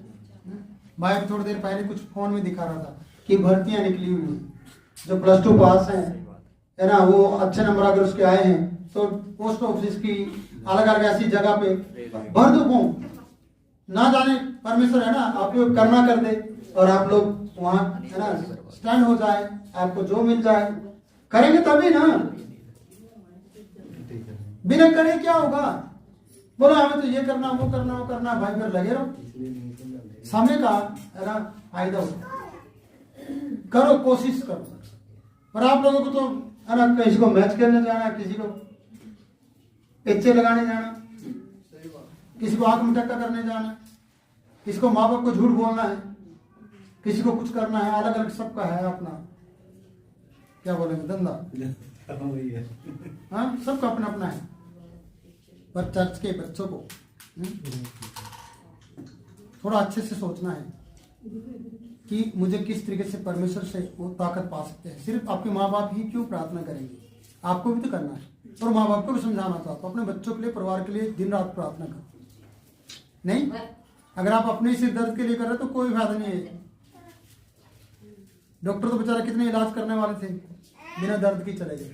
S1: भाई। थोड़ी देर पहले कुछ फोन में दिखा रहा था, की भर्तियां निकली हुई हैं। जो +2 पास हैं, है ना, वो अच्छे नंबर अगर उसके आए हैं तो पोस्ट ऑफिस की अलग अलग ऐसी जगह पे भर दो फॉर्म। ना जाने परमेश्वर है ना आपको करना कर दे और आप लोग वहाँ है ना स्टैंड हो जाए, आपको जो मिल जाए। करेंगे तभी ना, बिना करे क्या होगा? बोलो हमें तो ये करना वो करना वो करना, भाई फिर लगे रहो, समय का है ना फायदा होता। करो, कोशिश करो। पर आप लोगों को तो है ना किसी को मैच खेलने जाना, किसी को पिच्चे लगाने जाना, किसी को आंख मटक्का करने जाना, किसी को माँ बाप को झूठ बोलना है, किसी को कुछ करना है, अलग अलग सबका है अपना क्या बोलेंगे धंधा। हाँ, सबका अपना अपना है। पर चर्च के बच्चों को थोड़ा अच्छे से सोचना है कि मुझे किस तरीके से परमेश्वर से वो ताकत पा सकते हैं। सिर्फ आपके माँ बाप ही क्यों प्रार्थना करेंगे, आपको भी तो करना है। और माँ बाप को भी समझाना चाहता हूँ, अपने बच्चों के लिए, परिवार के लिए दिन रात प्रार्थना करो। नहीं, अगर आप अपने सिर दर्द के लिए कर रहे तो कोई फायदा नहीं है। डॉक्टर तो बेचारा कितने इलाज करने वाले थे, बिना दर्द के चले गए।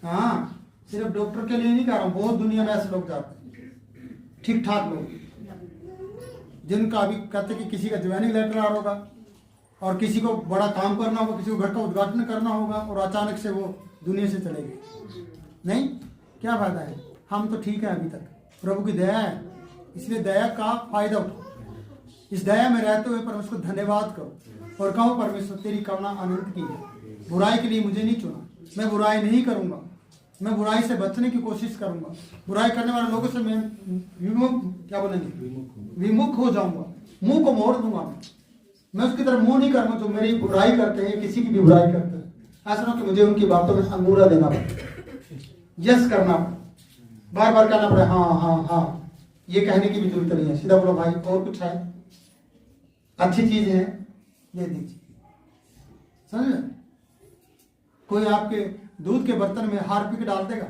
S1: हाँ, सिर्फ डॉक्टर के लिए नहीं कर रहा हूँ, बहुत दुनिया में ऐसे लोग जाते हैं, ठीक ठाक लोग, जिनका अभी कहते कि किसी का ज्वाइनिंग लेटर आ होगा और किसी को बड़ा काम करना होगा, किसी को घर का उद्घाटन करना होगा और अचानक से वो दुनिया से चले गए। नहीं, क्या फायदा है? हम तो ठीक है अभी तक, प्रभु की दया है, इसलिए दया का फायदा उठाओ। इस दया में रहते हुए परमेश्वर को धन्यवाद करो और कहो परमेश्वर तेरी करुणा अनंत की है, बुराई के लिए मुझे नहीं चुना, मैं बुराई नहीं करूंगा, मैं बुराई से बचने की कोशिश करूंगा, बुराई करने वाले लोगों से मैं विमुख हो जाऊंगा, मुंह को मोड़ दूंगा, मैं उसकी तरफ मुंह नहीं करूंगा जो मेरी बुराई करते हैं, किसी की भी बुराई करते हैं। ऐसा ना कि मुझे उनकी बातों में अंगूरा देना पड़े, यस करना पड़े, बार बार कहना पड़े हाँ हाँ हाँ, ये कहने की भी जरूरत नहीं है। सीधा बोलो भाई और कुछ है, अच्छी चीज है ये दीजिए, समझ। कोई आपके दूध के बर्तन में हार्पिक डाल देगा,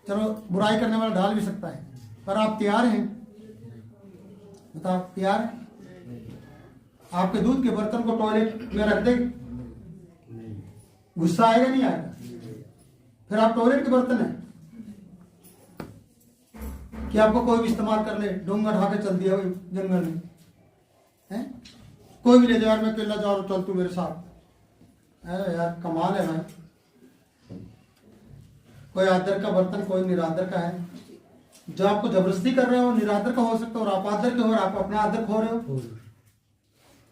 S1: चलो बुराई करने वाला डाल भी सकता है, पर आप तैयार हैं? बताओ, तैयार हैं? आपके दूध के बर्तन को टॉयलेट में रख देगा, गुस्सा आएगा नहीं आएगा? फिर आप टॉयलेट के बर्तन है कि आपको कोई भी इस्तेमाल कर ले, डोंगा ढा के चल दिया जंगल में है, कोई भी ले जाए, मैं अकेला जा रहा हूं, चल तू मेरे साथ। अरे यार कमाल है भाई। कोई आदर का बर्तन, कोई निरादर का है। जो आपको जबरदस्ती कर रहे हो निरादर का हो सकता है और आप आदर के हो और आप अपना आदर खो रहे हो।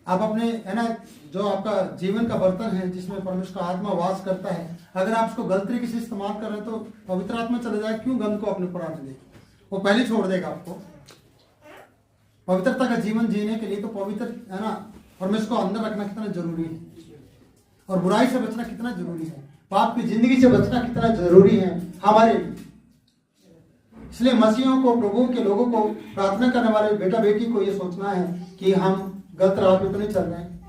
S1: आप अपने है ना जो आपका जीवन का बर्तन है जिसमें परमेश्वर का आत्मा वास करता है, अगर आप उसको गलत तरीके से इस्तेमाल कर रहे हो तो पवित्र आत्मा चले जाए, क्यों गंद को अपने ऊपर आने देगा, वो पहले छोड़ देगा आपको। पवित्रता का जीवन जीने के लिए तो पवित्र है ना परमेश्वर को अंदर रखना कितना जरूरी है और बुराई से बचना कितना जरूरी है, पाप की जिंदगी से बचना कितना जरूरी है हमारे लिए। इसलिए मसीहों को, प्रभु के लोगों को, प्रार्थना करने वाले बेटा बेटी को ये सोचना है कि हम गलत राह पे तो नहीं चल रहे हैं,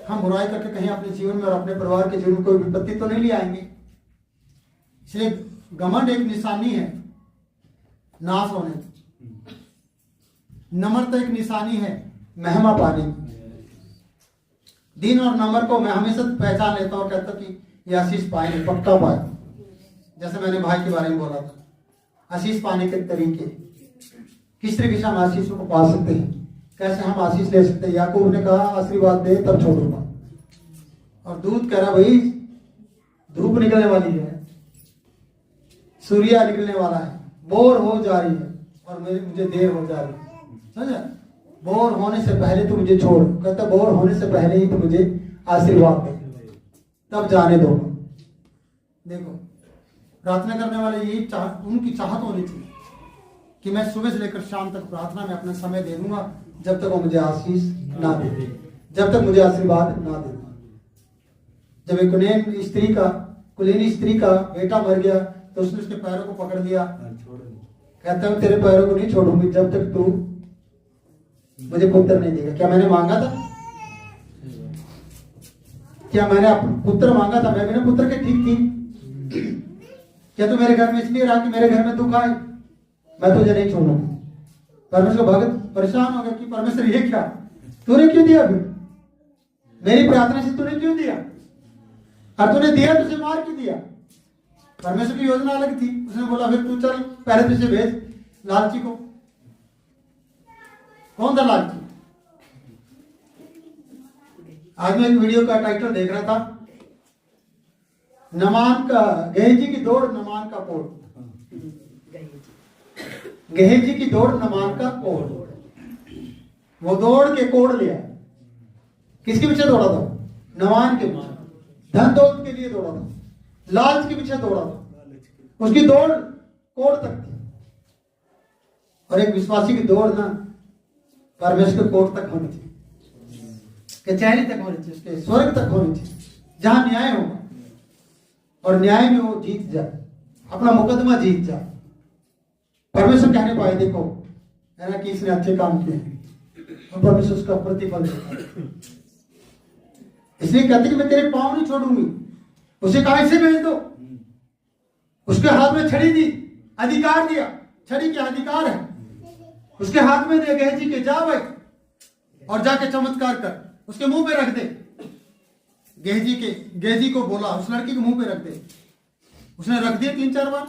S1: हम बुराई करके कहीं अपने जीवन में और अपने परिवार के जीवन में कोई विपत्ति तो नहीं ले आएंगे। इसलिए घमंड एक निशानी है नाश होने की, नम्रता एक निशानी है महिमा पाने की। दिन और नंबर को मैं हमेशा पहचान लेता हूँ, कहता कि ये आशीष पाएंगे, पक्का पाए। जैसे मैंने भाई के बारे में बोला था, आशीष पाने के तरीके, किस तरीके से हम आशीष को पा सकते हैं, कैसे हम आशीष ले सकते हैं। याकूब ने कहा आशीर्वाद दे तब छोड़ूंगा, और दूत कह रहा भाई धूप निकलने वाली है, सूर्य निकलने वाला है, बोर हो जा रही है और मुझे देर हो जा रही है, समझा। बोर होने से पहले तो मुझे छोड़, कहता बोर होने से पहले ही तो मुझे आशीर्वाद दे तब जाने दो। देखो प्रार्थना करने वाले यही उनकी चाहत होनी चाहिए कि मैं सुबह से लेकर शाम तक प्रार्थना में अपना समय दे दूंगा जब तक वो मुझे आशीष ना दे, जब तक मुझे आशीर्वाद ना दे। जब एक कुलीन स्त्री का बेटा मर गया तो उसने उसके पैरों को पकड़ लिया, कहता हूं तेरे पैरों को नहीं छोड़ूंगी जब तक तू मुझे पुत्र नहीं देगा। क्या मैंने मांगा था? क्या मैंने पुत्र मांगा था? मैं बिना पुत्र के ठीक थी। क्या तू मेरे घर में इसलिए रहा कि मेरे घर में दुख आए? मैं तुझे नहीं छोड़ूंगा। परमेश्वर भगत परेशान हो गया कि परमेश्वर ये क्या, तूने क्यों दिया फिर? मेरी प्रार्थना से तूने क्यों दिया? और तूने दिया तो उसे मार क्यों दिया? परमेश्वर की योजना अलग थी। उसने बोला फिर तू चल पहले तुझे भेज लालची को। कौन था लालची? आज मैं एक वीडियो का टाइटल देख रहा था, नमान का गेहजी की दौड़ नमान का कोड़। गेहजी की दौड़ नमान का कोड़। वो दौड़ के कोड़ लिया। किसके पीछे दौड़ा था? नमान के पीछे। धन दौलत के लिए दौड़ा था, लालच के पीछे दौड़ा था। उसकी दौड़ कोड़ तक थी। और एक विश्वासी की दौड़ ना परमेश्वर के कोड़ तक होनी चाहिए, कचहरी तक होनी चाहिए, उसके स्वर्ग तक होनी चाहिए, जहां न्याय होगा और न्याय में वो जीत जाए, अपना मुकदमा जीत जाए। परमेश्वर कहने पाए देखो है ना कि इसने अच्छे काम किए हैं और परमेश्वर उसका प्रतिफल देता है। इसलिए कहते कि मैं तेरे पांव नहीं छोड़ूंगी। उसे कहा इसे भेज दो। उसके हाथ में छड़ी दी, अधिकार दिया, छड़ी के अधिकार है उसके हाथ में दे। गेहजी के जा भाई और जाके चमत्कार कर, उसके मुंह पे रख दे। गेहजी को बोला उस लड़की के मुंह पे रख दे। उसने रख दिया 3-4 बार,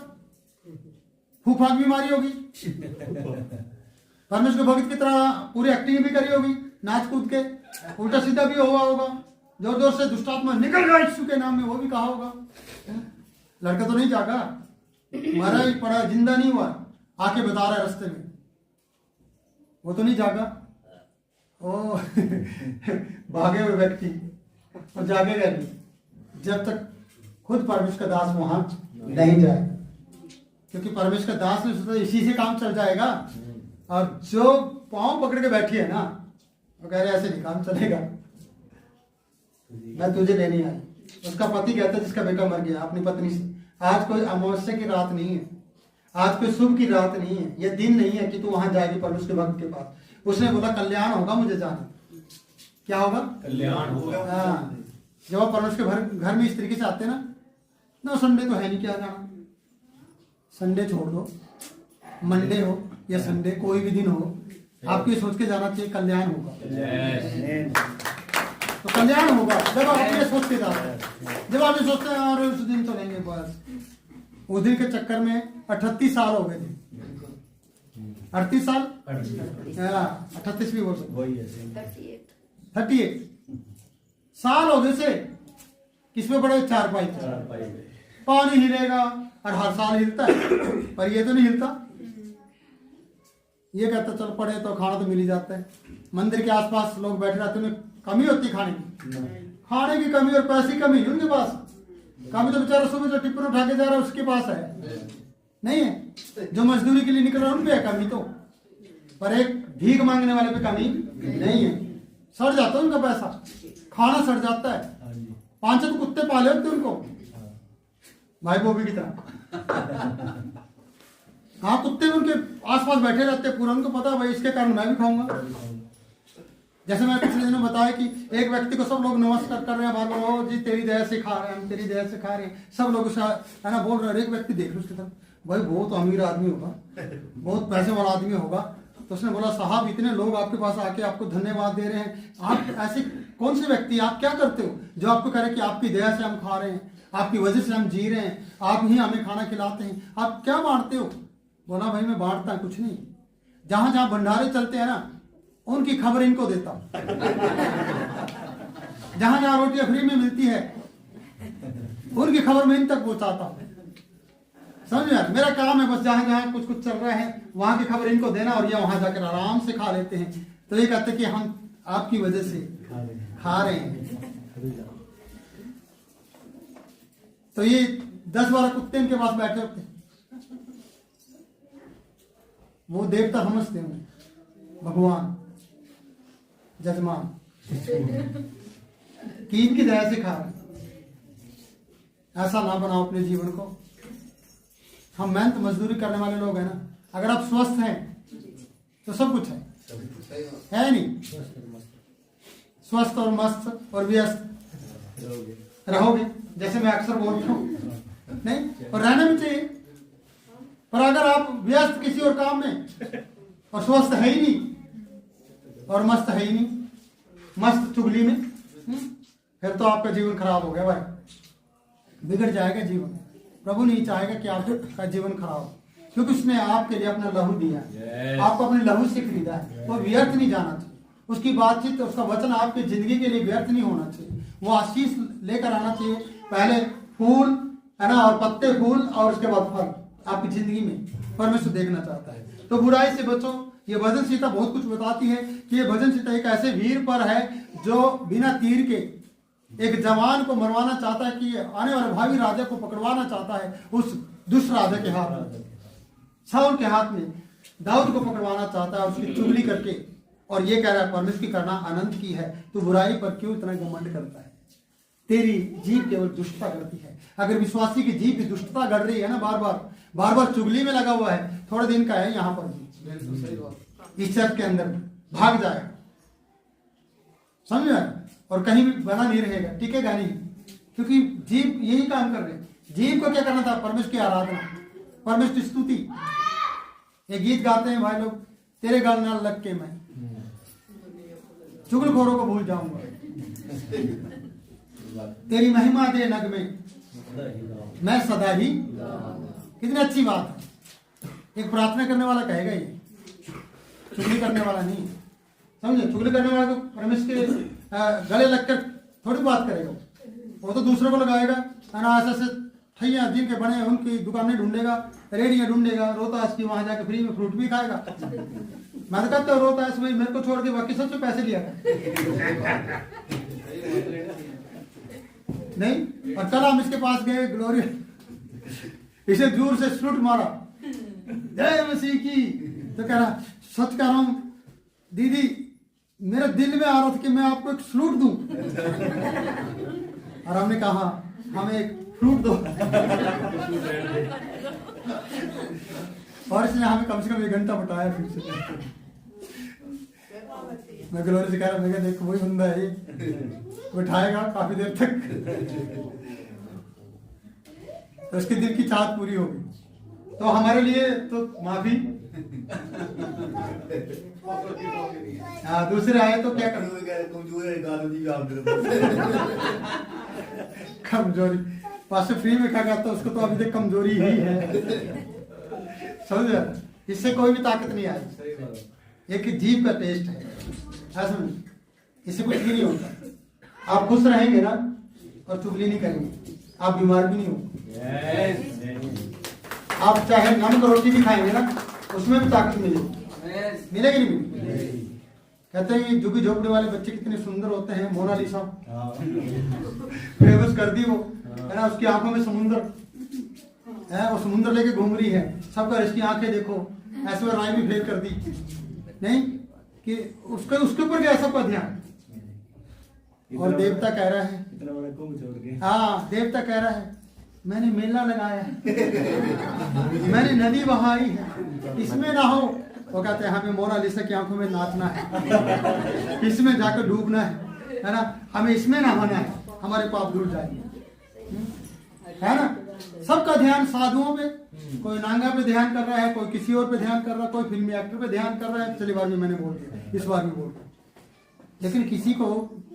S1: फूफाक भी मारी होगी, परमेश्वर भक्त की तरह पूरी एक्टिंग भी करी होगी, नाच कूद के, उल्टा सीधा भी हुआ होगा, जोर जोर से दुष्टात्मा निकल रहा यीशु के नाम में, वो भी कहा होगा। लड़का तो नहीं जागा, मरा ही पड़ा, जिंदा नहीं हुआ, आके बता रहा है रास्ते में, वो तो नहीं जागा। ओ भागे हुए व्यक्ति और जागेगा नहीं जब तक खुद परमेश्वर का दास वहां नहीं जाए, क्योंकि परमेश्वर का दास ने इसी से काम चल जाएगा। और जो पांव पकड़ के बैठी है ना, वो कह रहे ऐसे नहीं काम चलेगा, मैं तुझे लेने आई। उसका पति कहता है जिसका बेटा मर गया अपनी पत्नी से, आज कोई अमावस्या की रात नहीं है, आज कोई शुभ की रात नहीं है, यह दिन नहीं है कि तू वहां जाएगी परमेश्वर के भक्त के पास। उसने बोला कल्याण होगा मुझे जाना। क्या होगा? कल्याण होगा। हाँ, जब आप परमेश्वर के घर में इस तरीके से आते ना, ना संडे तो है नहीं, क्या जाना, संडे छोड़ दो, मंडे हो या संडे कोई भी दिन हो, आपको ये सोच के जाना चाहिए कल्याण होगा। तो कल्याण होगा जब आप ये सोच के जाते हैं। जब आप ये सोचते हैं और उस दिन चलेंगे बस, उस दिन के चक्कर में 38 साल हो गए थे। 38 साल, 38 भी बोल सकते, 38 साल हो गए से किसमें पड़े? चारपाई। पानी हिलेगा और हर साल हिलता है, पर ये तो नहीं हिलता। ये कहता चल पड़े तो खाना तो मिल ही जाता है। मंदिर के आसपास लोग बैठे रहते हैं, कमी होती खाने की, खाने की कमी और पैसे की कमी उनके पास। कमी तो बेचारा सुबह जो टिप्पण उठा के जा रहा है उसके पास है, नहीं है। जो मजदूरी के लिए निकल रहा है उन पे है कमी तो, पर एक भीख मांगने वाले पे कमी नहीं है। सड़ जाता है उनका पैसा, खाना सड़ जाता है। 5 कुत्ते पाले होते उनको, भाई बोबी की तरह। हाँ, कुत्ते उनके आसपास बैठे रहते पूरा, उनको पता है भाई इसके कारण मैं भी खाऊंगा। जैसे मैं पिछले दिनों बताया कि एक व्यक्ति को सब लोग नमस्कार कर रहे हैं, बार बार जी तेरी दया से खा रहे हैं, हम तेरी दया से खा रहे हैं, सब लोग उसे है ना बोल रहे हैं। एक व्यक्ति देख लो उसकी तरफ, भाई बहुत अमीर आदमी होगा, बहुत पैसे वाला आदमी होगा। तो उसने बोला साहब इतने लोग आपके पास आके आपको धन्यवाद दे रहे हैं, आप ऐसे कौन से व्यक्ति, आप क्या करते हो जो आपको कह रहे कि आपकी दया से हम खा रहे हैं, आपकी वजह से हम जी रहे हैं, आप ही हमें खाना खिलाते हैं, आप क्या बांटते हो? बोला भाई मैं बांटता कुछ नहीं, जहां जहां भंडारे चलते हैं ना उनकी खबर इनको देता हूं। जहां जहां रोटियां फ्री में मिलती है उनकी खबर मैं इन तक पहुंचाता हूं। समझ में? मेरा काम है बस जहां जहां कुछ कुछ चल रहा है वहां की खबर इनको देना, और ये वहां जाकर आराम से खा लेते हैं। तो ये कहते कि हम आपकी वजह से खा रहे हैं। तो ये 10-12 कुत्ते इनके पास बैठे होते हैं, वो देवता समझते हैं, भगवान जजमान कि इनकी दया से खा रहे। ऐसा ना बनाओ अपने जीवन को। हम मेहनत मजदूरी करने वाले लोग हैं ना, अगर आप स्वस्थ हैं तो सब कुछ है नहीं? स्वस्थ और मस्त और व्यस्त रहोगे, जैसे मैं अक्सर बोलता हूँ, नहीं? और रहना भी चाहिए। पर अगर आप व्यस्त किसी और काम में और स्वस्थ है ही नहीं और मस्त है ही नहीं, मस्त चुगली में, फिर तो आपका जीवन खराब हो गया भाई, बिगड़ जाएगा जीवन। प्रभु नहीं चाहेगा कि आपका जीवन खराब हो, क्योंकि उसने आपके लिए अपना लहू दिया है, आपको अपने लहू से खरीदा है, वो व्यर्थ नहीं जाना चाहिए। उसकी बातचीत, उसका वचन आपकी जिंदगी के लिए व्यर्थ नहीं होना चाहिए, वो आशीष लेकर आना चाहिए। पहले फूल है ना, और पत्ते फूल, और उसके बाद फल आपकी जिंदगी में परमेश्वर देखना चाहता है। तो बुराई से बचो। ये भजन संहिता बहुत कुछ बताती है कि ये भजन संहिता एक ऐसे वीर पर है जो बिना तीर के एक जवान को मरवाना चाहता है, कि आने वाले भावी राजा को पकड़वाना चाहता है उस दुष्ट राजा के हाथ में, शाऊल के हाथ में दाऊद को पकड़वाना चाहता है उसकी चुगली करके। और ये कह रहा है परमेश्वर की करना अनंत की है, तो बुराई पर क्यों इतना घमंड करता है? तेरी जीभ केवल दुष्टता करती है। अगर विश्वासी की जीभ भी दुष्टता कर रही है ना, बार बार चुगली में लगा हुआ है, थोड़े दिन का है यहाँ पर भी, इस चर्च के अंदर भाग जाएगा, समझ में? और कहीं भी बना नहीं रहेगा, टिकेगा नहीं, क्योंकि जीभ यही काम कर रहे हैं। जीभ को क्या करना था? परमेश्वर की आराधना, परमेश्वर की स्तुति। ये गीत गाते हैं भाई लोग, तेरे गल नाल लग के मैं चुगलखोरों को भूल जाऊंगा, तेरी महिमा दे नग में मैं सदा ही। कितनी अच्छी बात है। एक प्रार्थना करने वाला कहेगा ये, चुगली करने वाला नहीं, समझे? चुगली करने वाला तो परमेश्वर के गले लगकर थोड़ी बात करेगा, वो तो दूसरों को लगाएगा, ऐसे ऐसे ठैया जिनके बने उनकी दुकानें ढूंढेगा, रेडियां ढूंढेगा, रोहतास की वहां जाके फ्री में फ्रूट भी खाएगा। मैं तो कहता हूँ रोहतास भाई मेरे को छोड़ के बाकी सबसे पैसे लिया नहीं। और कल हम इसके पास गए, ग्लोरी इसे दूर से फ्रूट मारा, जय मसीह की, तो कह रहा सच कह रहा हूं दीदी, मेरे दिल में आ रहा था कि मैं आपको एक फ्रूट दूं। और हमने कहा हमें एक फ्रूट दो। और इसने हमें कम से कम 1 घंटा बताया फिर से। मैं ग्लोरी से कह रहा, मैं देखो वही बंदा है, उठाएगा काफी देर तक, तो उसके दिल की चाहत पूरी होगी। तो हमारे लिए तो माफी। हाँ, दूसरे आए तो क्या करूँ? कमजोरी पास फ्री में खा गया तो उसको तो अभी तक कमजोरी ही है, समझ? इससे कोई भी ताकत नहीं आई, एक जीभ का टेस्ट है, ऐसा इससे कुछ भी नहीं होता। आप खुश रहेंगे ना और चुगली नहीं करेंगे, आप बीमार भी नहीं होंगे। आप चाहे नमक रोटी भी खाएंगे ना, उसमें भी ताकत मिलेगी, मिलेगी नहीं मिलेगी? कहते हैं झुकी झोपड़ी वाले बच्चे कितने सुंदर होते हैं। मोनालिसा फेमस कर दी वो, है ना, उसकी आंखों में समुंदर है, वो समुंदर लेके घूम रही है, सबका इसकी आंखें देखो, ऐश्वर्या राय भी फेल कर दी नहीं कि उसके ऊपर क्या सबका ध्यान। और देवता कह रहा है, इतना बड़ा कुंभ छोड़ के, हाँ देवता कह रहा है मैंने मेला लगाया है, मैंने नदी बहाई है, इसमें ना हो। वो कहते हैं हमें मोनालिसा की आंखों में नाचना है, इसमें जाकर डूबना है ना, हमें इसमें ना होना है, हमारे पाप दूर जाएंगे, है ना। सबका ध्यान साधुओं पे, कोई नांगा पे ध्यान कर रहा है, कोई किसी और पे ध्यान कर रहा है, कोई फिल्मी एक्टर पे ध्यान कर रहा है। पिछली बार भी मैंने बोल दिया, इस बार भी बोल दिया, लेकिन किसी को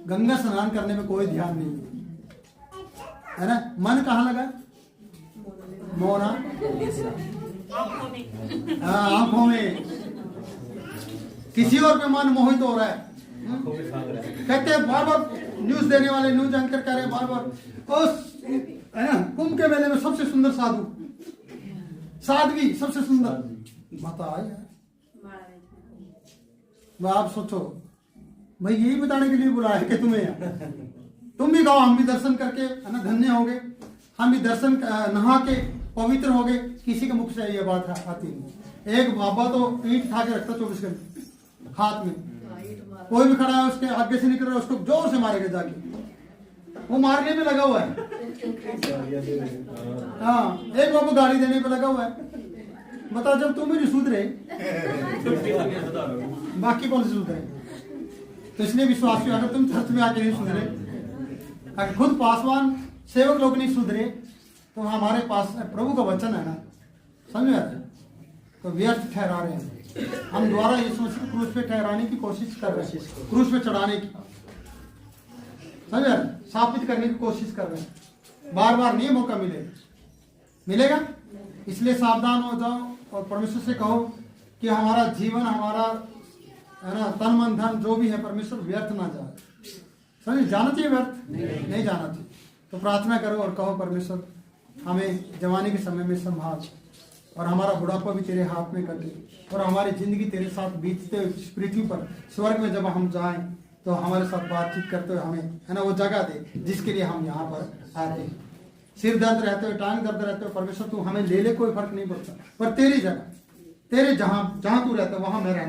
S1: गंगा स्नान करने में कोई ध्यान नहीं है ना। मन कहाँ लगा? मोना, आंखों में, किसी और पे मन मोहित हो रहा है। कहते हैं बार बार न्यूज देने वाले न्यूज एंकर कह रहे हैं बार बार, है ना, कुंभ के मेले में सबसे सुंदर साधु, साध्वी सबसे सुंदर माता आई है। आप सोचो भाई, यही बताने के लिए बुलाया है कि तुम्हें, तुम भी गाओ, हम भी दर्शन करके है ना धन्य हो गए, हम भी दर्शन नहा के पवित्र हो गए। किसी के मुख से ये बात आती नहीं। एक बाबा तो ईंट उठा के रखता 24 घंटे हाथ में, कोई भी खड़ा है उसके आगे से निकल रहा है, उसको जोर से मारेगा जाके, वो मारने में लगा हुआ है। हाँ, एक बाबू गाली देने पे लगा हुआ है। बता, जब तुम ही नहीं सुधरे बाकी कौन से सुधरे? तो इसलिए विश्वास, अगर तुम चर्च में आके नहीं सुधरे, अगर खुद पासवान सेवक लोग नहीं सुधरे, तो हमारे पास प्रभु का वचन है ना, समझ आते, तो व्यर्थ ठहरा रहे हैं हम। द्वारा यीशु मसीह को क्रूस पे ठहराने की कोशिश कर रहे हैं, क्रूस पे चढ़ाने की। समझे, साबित करने की कोशिश कर रहे हैं। बार बार नहीं मौका मिलेगा। इसलिए सावधान हो जाओ और परमेश्वर से कहो कि हमारा जीवन, हमारा है ना, तन मन धन जो भी है परमेश्वर व्यर्थ ना जाए। समझ, जाना चाहिए व्यर्थ? नहीं जाना चाहिए। तो प्रार्थना करो और कहो परमेश्वर हमें जवानी के समय में संभाल, और हमारा बुढ़ापा भी तेरे हाथ में कटे, और हमारी जिंदगी तेरे साथ बीतते हुए इस पृथ्वी पर स्वर्ग में जब हम जाएं तो हमारे साथ बातचीत करते हुए हमें, है ना, वो जगह दे जिसके लिए हम यहाँ पर आते हैं। सिर दर्द रहते हुए, टांग दर्द रहते हुए, परमेश्वर तू हमें ले ले, कोई फर्क नहीं पड़ता, पर तेरी जगह, तेरे जहाँ तू रहता है वहां मैं रहना।